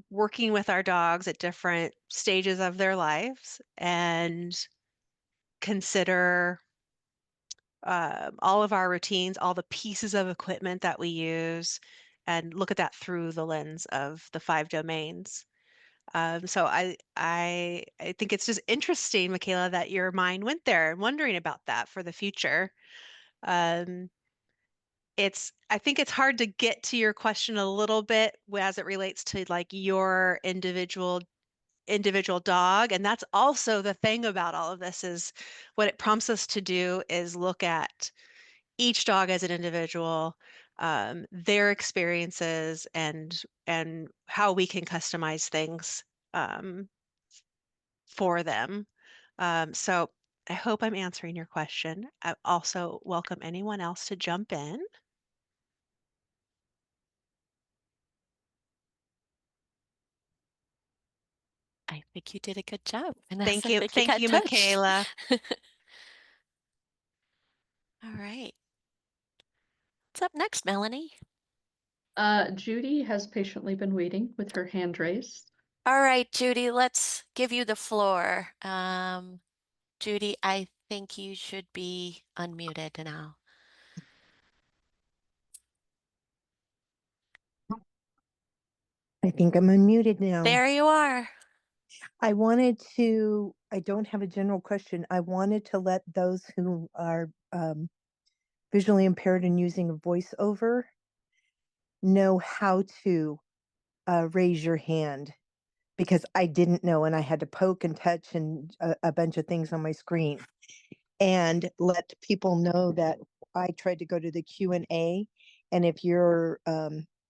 working with our dogs at different stages of their lives and consider all of our routines, all the pieces of equipment that we use, and look at that through the lens of the 5 domains. So I think it's just interesting, Michaela, that your mind went there and wondering about that for the future. I think it's hard to get to your question a little bit as it relates to like your individual dog. And that's also the thing about all of this is what it prompts us to do is look at each dog as an individual, their experiences and how we can customize things for them. So I hope I'm answering your question. I also welcome anyone else to jump in. I think you did a good job, Thank Vanessa. I you. think Thank got you, touched. Michaela. All right. Who's up next, Melanie? Judy has patiently been waiting with her hand raised. All right, Judy, let's give you the floor. Judy, I think you should be unmuted now. I think I'm unmuted now. There you are. I don't have a general question. I wanted to let those who are visually impaired and using a voiceover know how to raise your hand, because I didn't know and I had to poke and touch and a bunch of things on my screen, and let people know that I tried to go to the Q&A, and if you're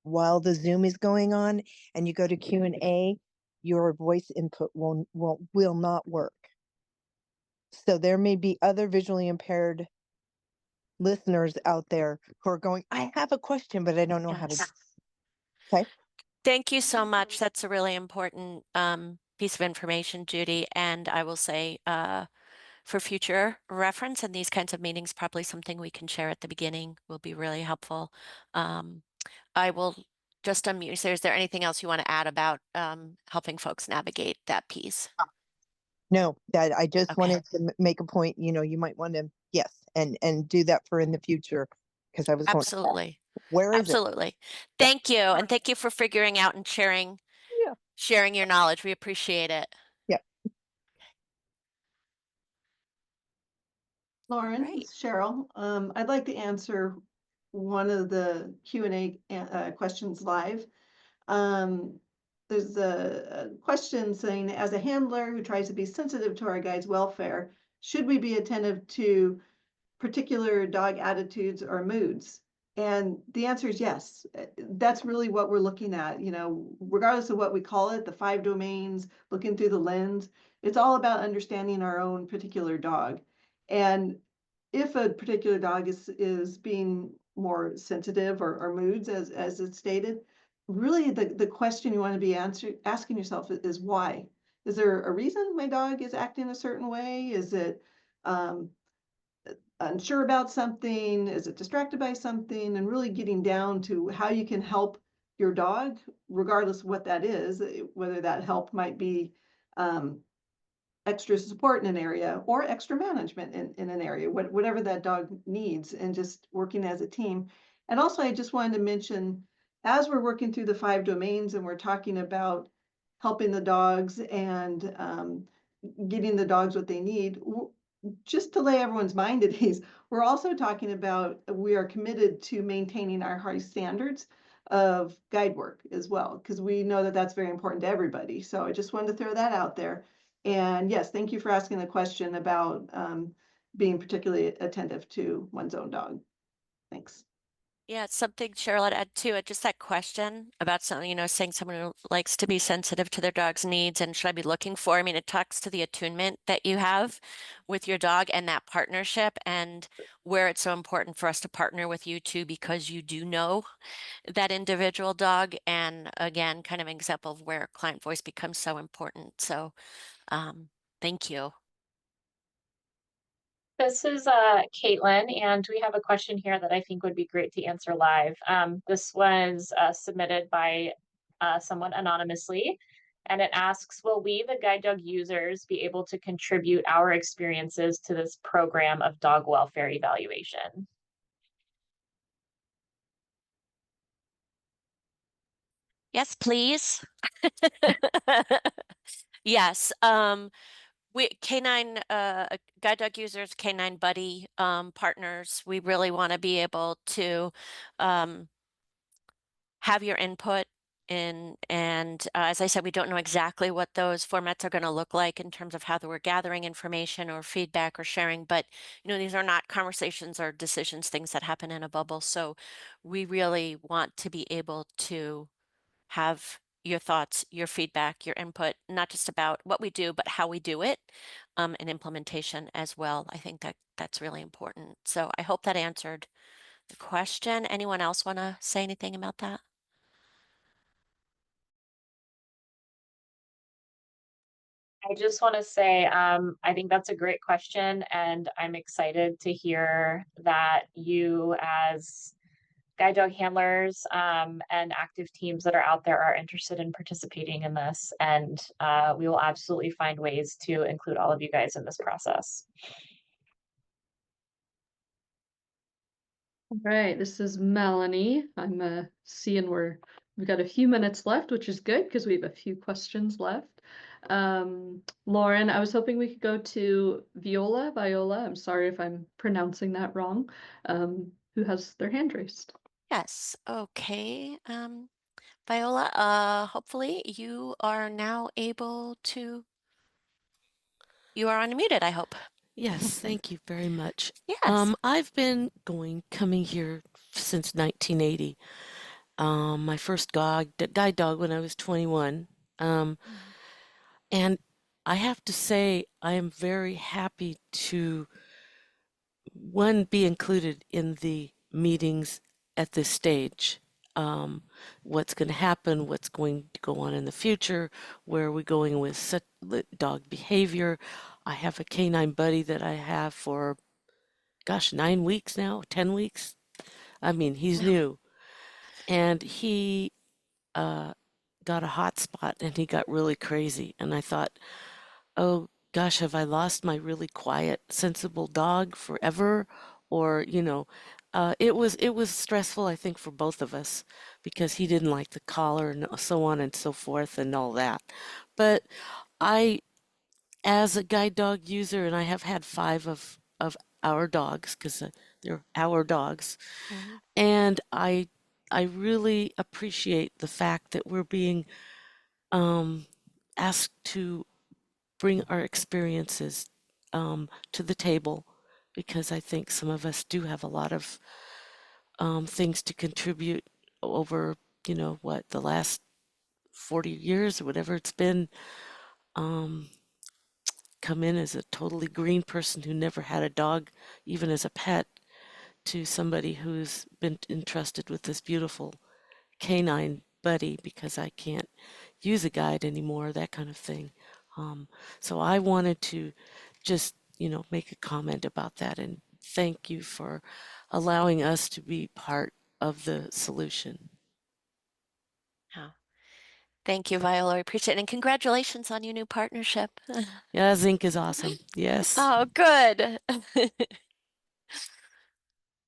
while the Zoom is going on and you go to Q&A, your voice input will not work. So there may be other visually impaired listeners out there who are going, I have a question, but I don't know how to. Okay. Thank you so much. That's a really important piece of information, Judy. And I will say for future reference and these kinds of meetings, probably something we can share at the beginning will be really helpful. I will just unmute. So is there anything else you want to add about helping folks navigate that piece? No, that I just Okay. wanted to make a point, you might want to, yes, and do that for in the future, because I was going, Absolutely. where is Absolutely. Thank you. And thank you for figuring out and sharing your knowledge. We appreciate it. Yeah. Lauren, it's Cheryl. I'd like to answer one of the Q&A questions live. There's a question saying, as a handler who tries to be sensitive to our guide's welfare, should we be attentive to particular dog attitudes or moods? And the answer is yes. That's really what we're looking at, regardless of what we call it, the 5 domains, looking through the lens, it's all about understanding our own particular dog. And if a particular dog is being more sensitive or moods, as it's stated, really the question you want to be asking yourself is why? Is there a reason my dog is acting a certain way? Is it unsure about something? Is it distracted by something? And really getting down to how you can help your dog, regardless of what that is, whether that help might be extra support in an area or extra management in an area, whatever that dog needs, and just working as a team. And also, I just wanted to mention, as we're working through the 5 domains and we're talking about helping the dogs and getting the dogs what they need, just to lay everyone's mind at ease, we're also talking about we are committed to maintaining our high standards of guide work as well, because we know that that's very important to everybody. So I just wanted to throw that out there. And yes, thank you for asking the question about being particularly attentive to one's own dog. Thanks. Yeah, it's something Cheryl had add too. Just that question about something, saying someone who likes to be sensitive to their dog's needs and should I be looking for? I mean, it talks to the attunement that you have with your dog and that partnership, and where it's so important for us to partner with you too, because you do know that individual dog. And again, kind of an example of where client voice becomes so important. So thank you. This is Caitlin, and we have a question here that I think would be great to answer live. This was submitted by someone anonymously, and it asks, will we, the guide dog users, be able to contribute our experiences to this program of dog welfare evaluation? Yes, please. Yes. We canine guide dog users, canine buddy partners, we really want to be able to have your input in, and as I said, we don't know exactly what those formats are going to look like in terms of how we're gathering information or feedback or sharing, but these are not conversations or decisions, things that happen in a bubble. So we really want to be able to have your thoughts, your feedback, your input, not just about what we do, but how we do it, and implementation as well. I think that's really important. So I hope that answered the question. Anyone else want to say anything about that? I just want to say, I think that's a great question, and I'm excited to hear that you, as guide dog handlers and active teams that are out there are interested in participating in this. And we will absolutely find ways to include all of you guys in this process. All right, this is Melanie. I'm seeing we've got a few minutes left, which is good because we have a few questions left. Lauren, I was hoping we could go to Viola. I'm sorry if I'm pronouncing that wrong, who has their hand raised. Yes, okay. Viola, hopefully you are now able to, you are unmuted, I hope. Yes, thank you very much. Yes. I've been coming here since 1980. My first guide dog when I was 21. And I have to say, I am very happy to, one, be included in the meetings at this stage. What's going to happen, what's going to go on in the future, where are we going with dog behavior. I have a canine buddy that I have for, gosh, 9 weeks now, 10 weeks. I mean, he's new. And he got a hot spot and he got really crazy. And I thought, oh gosh, have I lost my really quiet, sensible dog forever? Or, it was stressful, I think, for both of us because he didn't like the collar and so on and so forth and all that. But as a guide dog user, and I have had 5 of our dogs because they're our dogs, and I really appreciate the fact that we're being asked to bring our experiences to the table because I think some of us do have a lot of things to contribute over, the last 40 years or whatever it's been. Come in as a totally green person who never had a dog, even as a pet, to somebody who's been entrusted with this beautiful canine buddy because I can't use a guide anymore, that kind of thing. So I wanted to just, make a comment about that and thank you for allowing us to be part of the solution. Oh. Thank you, Viola. I appreciate it. And congratulations on your new partnership. Yeah, Zinc is awesome. Yes. Oh, good.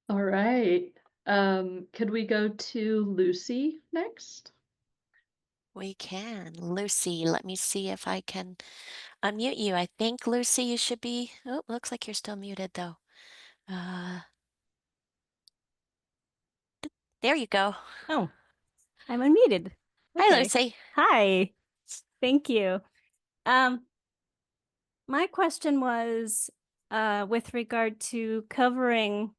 All right. Could we go to Lucy next? We can. Lucy, let me see if I can unmute you. I think, Lucy, you should be, oh, looks like you're still muted though. There you go. Oh, I'm unmuted. Hi, Okay. Lucy. Hi. Thank you. My question was with regard to covering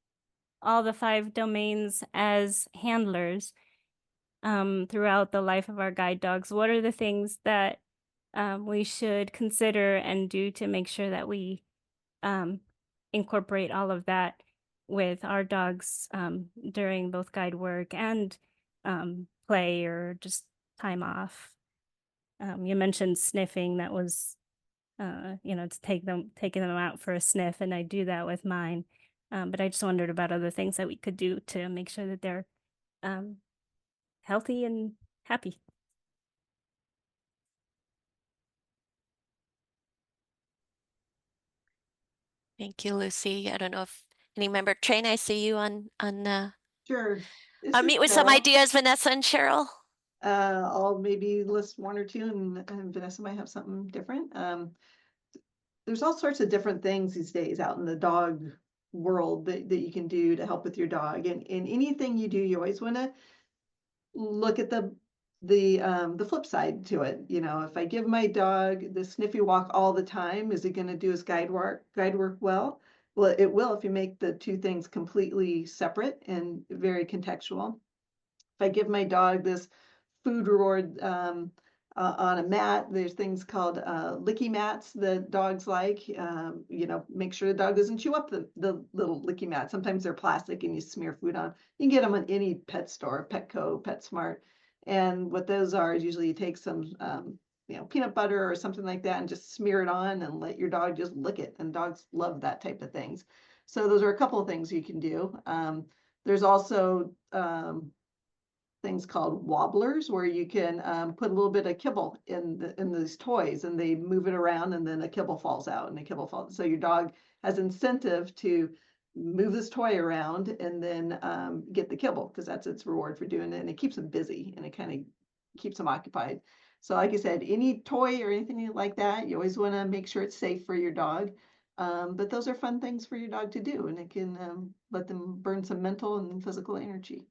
all the 5 domains as handlers throughout the life of our guide dogs. What are the things that we should consider and do to make sure that we incorporate all of that with our dogs during both guide work and play or just time off? You mentioned sniffing. That was, to taking them out for a sniff, and I do that with mine. But I just wondered about other things that we could do to make sure that they're healthy and happy. Thank you, Lucy. I don't know if any member, Train, I see you on Sure. meet with some ideas, Vanessa and Cheryl. I'll maybe list 1 or 2 and Vanessa might have something different. There's all sorts of different things these days out in the dog world that you can do to help with your dog. And anything you do, you always want to look at the flip side to it. If I give my dog the sniffy walk all the time, is it going to do his guide work well? Well, it will if you make the 2 things completely separate and very contextual. If I give my dog this food reward on a mat, there's things called licky mats that dogs like. Make sure the dog doesn't chew up the little licky mat. Sometimes they're plastic and you smear food on. You can get them on any pet store, Petco, PetSmart. And what those are is usually you take some peanut butter or something like that and just smear it on and let your dog just lick it. And dogs love that type of things. So those are a couple of things you can do. There's also things called wobblers where you can put a little bit of kibble in these toys, and they move it around, and then a kibble falls out, and a kibble falls. So your dog has incentive to move this toy around and then get the kibble, because that's its reward for doing it, and it keeps them busy and it kind of keeps them occupied. So like I said, any toy or anything like that, you always want to make sure it's safe for your dog. But those are fun things for your dog to do, and it can let them burn some mental and physical energy.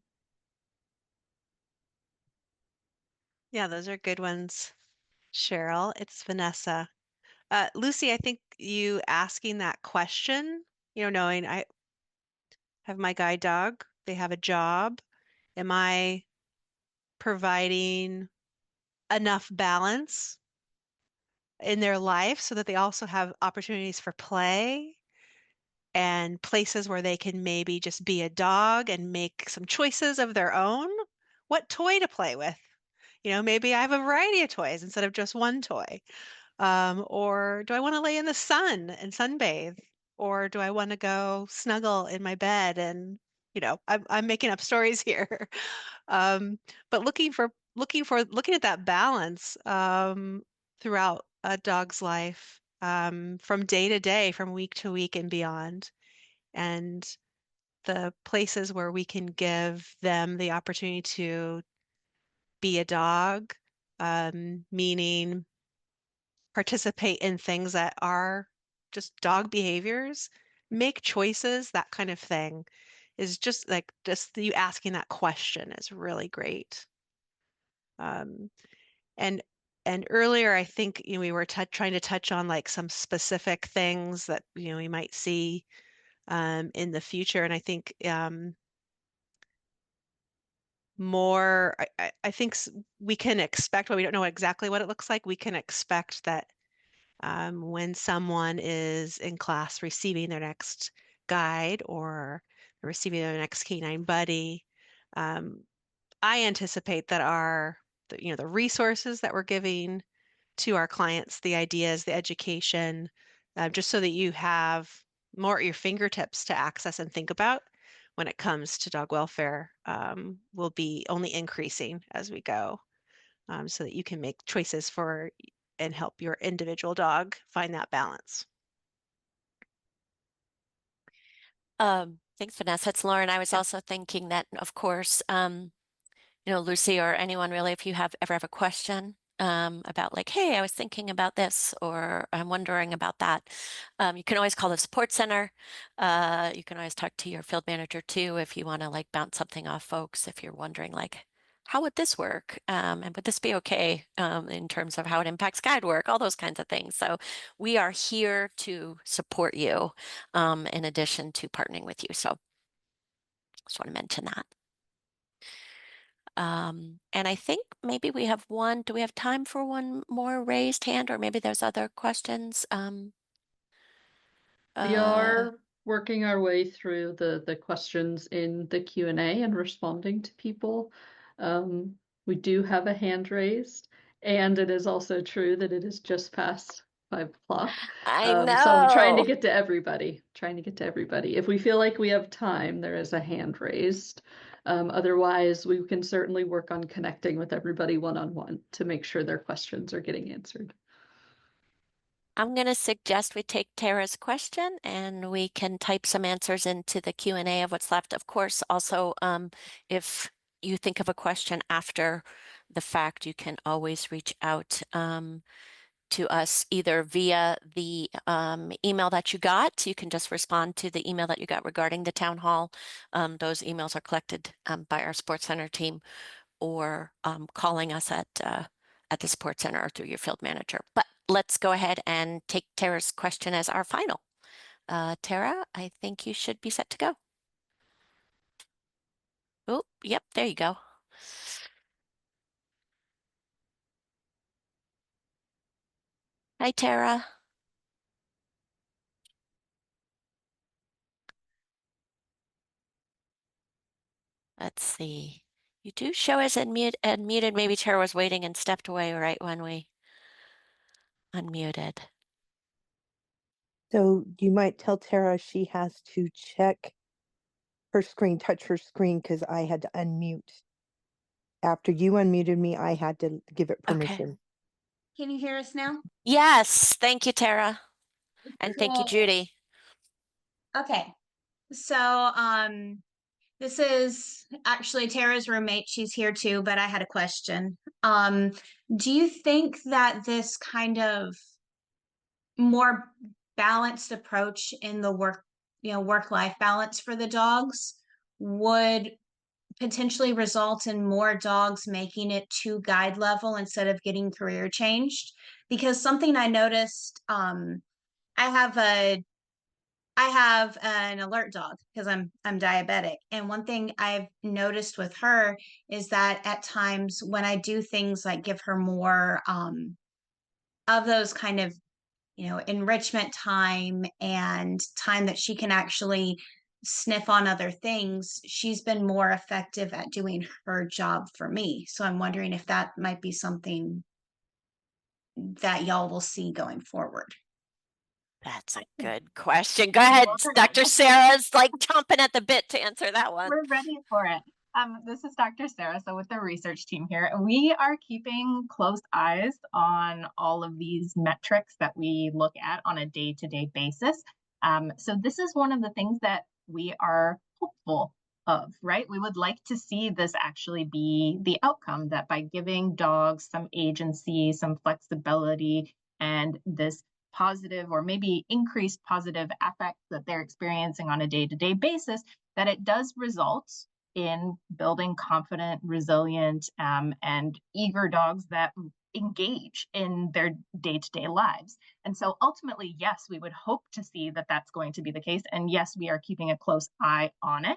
Yeah, those are good ones, Cheryl. It's Vanessa. Lucy, I think you asking that question, knowing I have my guide dog, they have a job. Am I providing enough balance in their life so that they also have opportunities for play and places where they can maybe just be a dog and make some choices of their own? What toy to play with? Maybe I have a variety of toys instead of just one toy. Or do I want to lay in the sun and sunbathe? Or do I want to go snuggle in my bed? And, I'm making up stories here. But looking at that balance throughout a dog's life, from day to day, from week to week and beyond. And the places where we can give them the opportunity to be a dog, meaning participate in things that are just dog behaviors, make choices, that kind of thing is just you asking that question is really great. Um, and earlier, I think we were trying to touch on like some specific things that we might see in the future, and I think more. I think we can expect, but we don't know exactly what it looks like. We can expect that when someone is in class receiving their next guide or receiving their next canine buddy, I anticipate that the resources that we're giving to our clients, the ideas, the education, just so that you have more at your fingertips to access and think about when it comes to dog welfare, will be only increasing as we go, so that you can make choices for and help your individual dog find that balance. Thanks, Vanessa. It's Lauren. I was also thinking that, of course, Lucy or anyone really, if you ever have a question about like, hey, I was thinking about this, or I'm wondering about that, you can always call the support center. You can always talk to your field manager too if you want to like bounce something off folks, if you're wondering like, how would this work? And would this be okay in terms of how it impacts guide work, all those kinds of things. So we are here to support you in addition to partnering with you. So just want to mention that. And I think maybe we have do we have time for one more raised hand, or maybe there's other questions? We are working our way through the questions in the Q&A and responding to people. We do have a hand raised, and it is also true that it is just past 5 o'clock. I know. So I'm trying to get to everybody, If we feel like we have time, there is a hand raised. Otherwise, we can certainly work on connecting with everybody one-on-one to make sure their questions are getting answered. I'm going to suggest we take Tara's question and we can type some answers into the Q&A of what's left. Of course, also, if you think of a question after the fact, you can always reach out to us either via the email that you got. You can just respond to the email that you got regarding the town hall. Those emails are collected by our sports center team, or calling us at the sports center or through your field manager. But let's go ahead and take Tara's question as our final. Tara, I think you should be set to go. Oh, yep, there you go. Hi, Tara. Let's see. You do show as unmuted. Maybe Tara was waiting and stepped away right when we unmuted. So you might tell Tara she has to check her screen, touch her screen, because I had to unmute. After you unmuted me, I had to give it Okay. permission. Can you hear us now? Yes, thank you, Tara. And thank you, Cool. Judy. Okay. So this is actually Tara's roommate. She's here too, but I had a question. Do you think that this kind of more balanced approach in the work-life balance for the dogs would potentially result in more dogs making it to guide level instead of getting career changed? Because something I noticed, I have an alert dog because I'm diabetic. And one thing I've noticed with her is that at times when I do things like give her more of those kind of, enrichment time and time that she can actually sniff on other things, she's been more effective at doing her job for me. So I'm wondering if that might be something that y'all will see going forward. That's a good question. Go ahead, Dr. Sarah's like chomping at the bit to answer that one. We're ready for it. This is Dr. Sarah, so with the research team here, we are keeping close eyes on all of these metrics that we look at on a day-to-day basis. So this is one of the things that we are hopeful of, right? We would like to see this actually be the outcome, that by giving dogs some agency, some flexibility, and this positive or maybe increased positive affect that they're experiencing on a day-to-day basis, that it does result in building confident, resilient, and eager dogs that engage in their day-to-day lives. And so ultimately, yes, we would hope to see that that's going to be the case. And yes, we are keeping a close eye on it.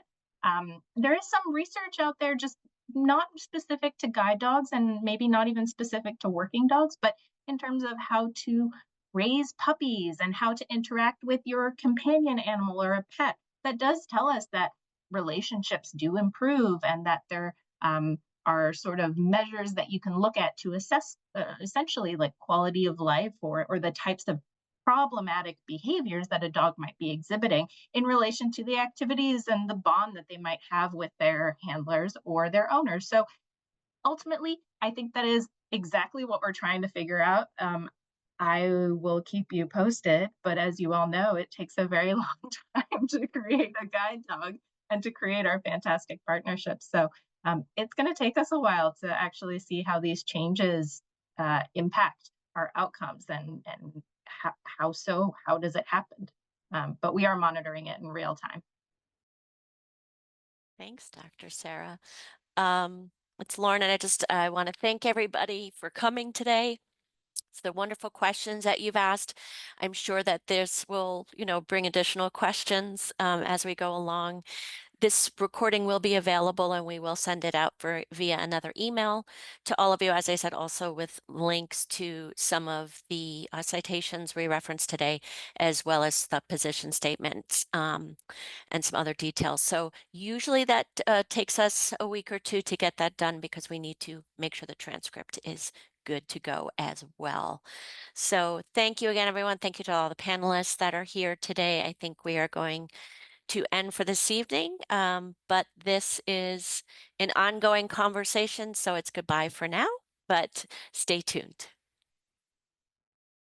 There is some research out there, just not specific to guide dogs and maybe not even specific to working dogs, but in terms of how to raise puppies and how to interact with your companion animal or a pet, that does tell us that relationships do improve and that there are sort of measures that you can look at to assess essentially like quality of life or the types of problematic behaviors that a dog might be exhibiting in relation to the activities and the bond that they might have with their handlers or their owners. So ultimately, I think that is exactly what we're trying to figure out. I will keep you posted, but as you all know, it takes a very long time to create a guide dog and to create our fantastic partnerships. So it's going to take us a while to actually see how these changes impact our outcomes and how does it happen. But we are monitoring it in real time. Thanks, Dr. Sarah. It's Lauren, and I want to thank everybody for coming today. It's the wonderful questions that you've asked. I'm sure that this will, bring additional questions as we go along. This recording will be available and we will send it out via another email to all of you, as I said, also with links to some of the citations we referenced today, as well as the position statements and some other details. So usually that takes us a week or two to get that done because we need to make sure the transcript is good to go as well. So thank you again, everyone. Thank you to all the panelists that are here today. I think we are going to end for this evening, but this is an ongoing conversation, so it's goodbye for now, but stay tuned.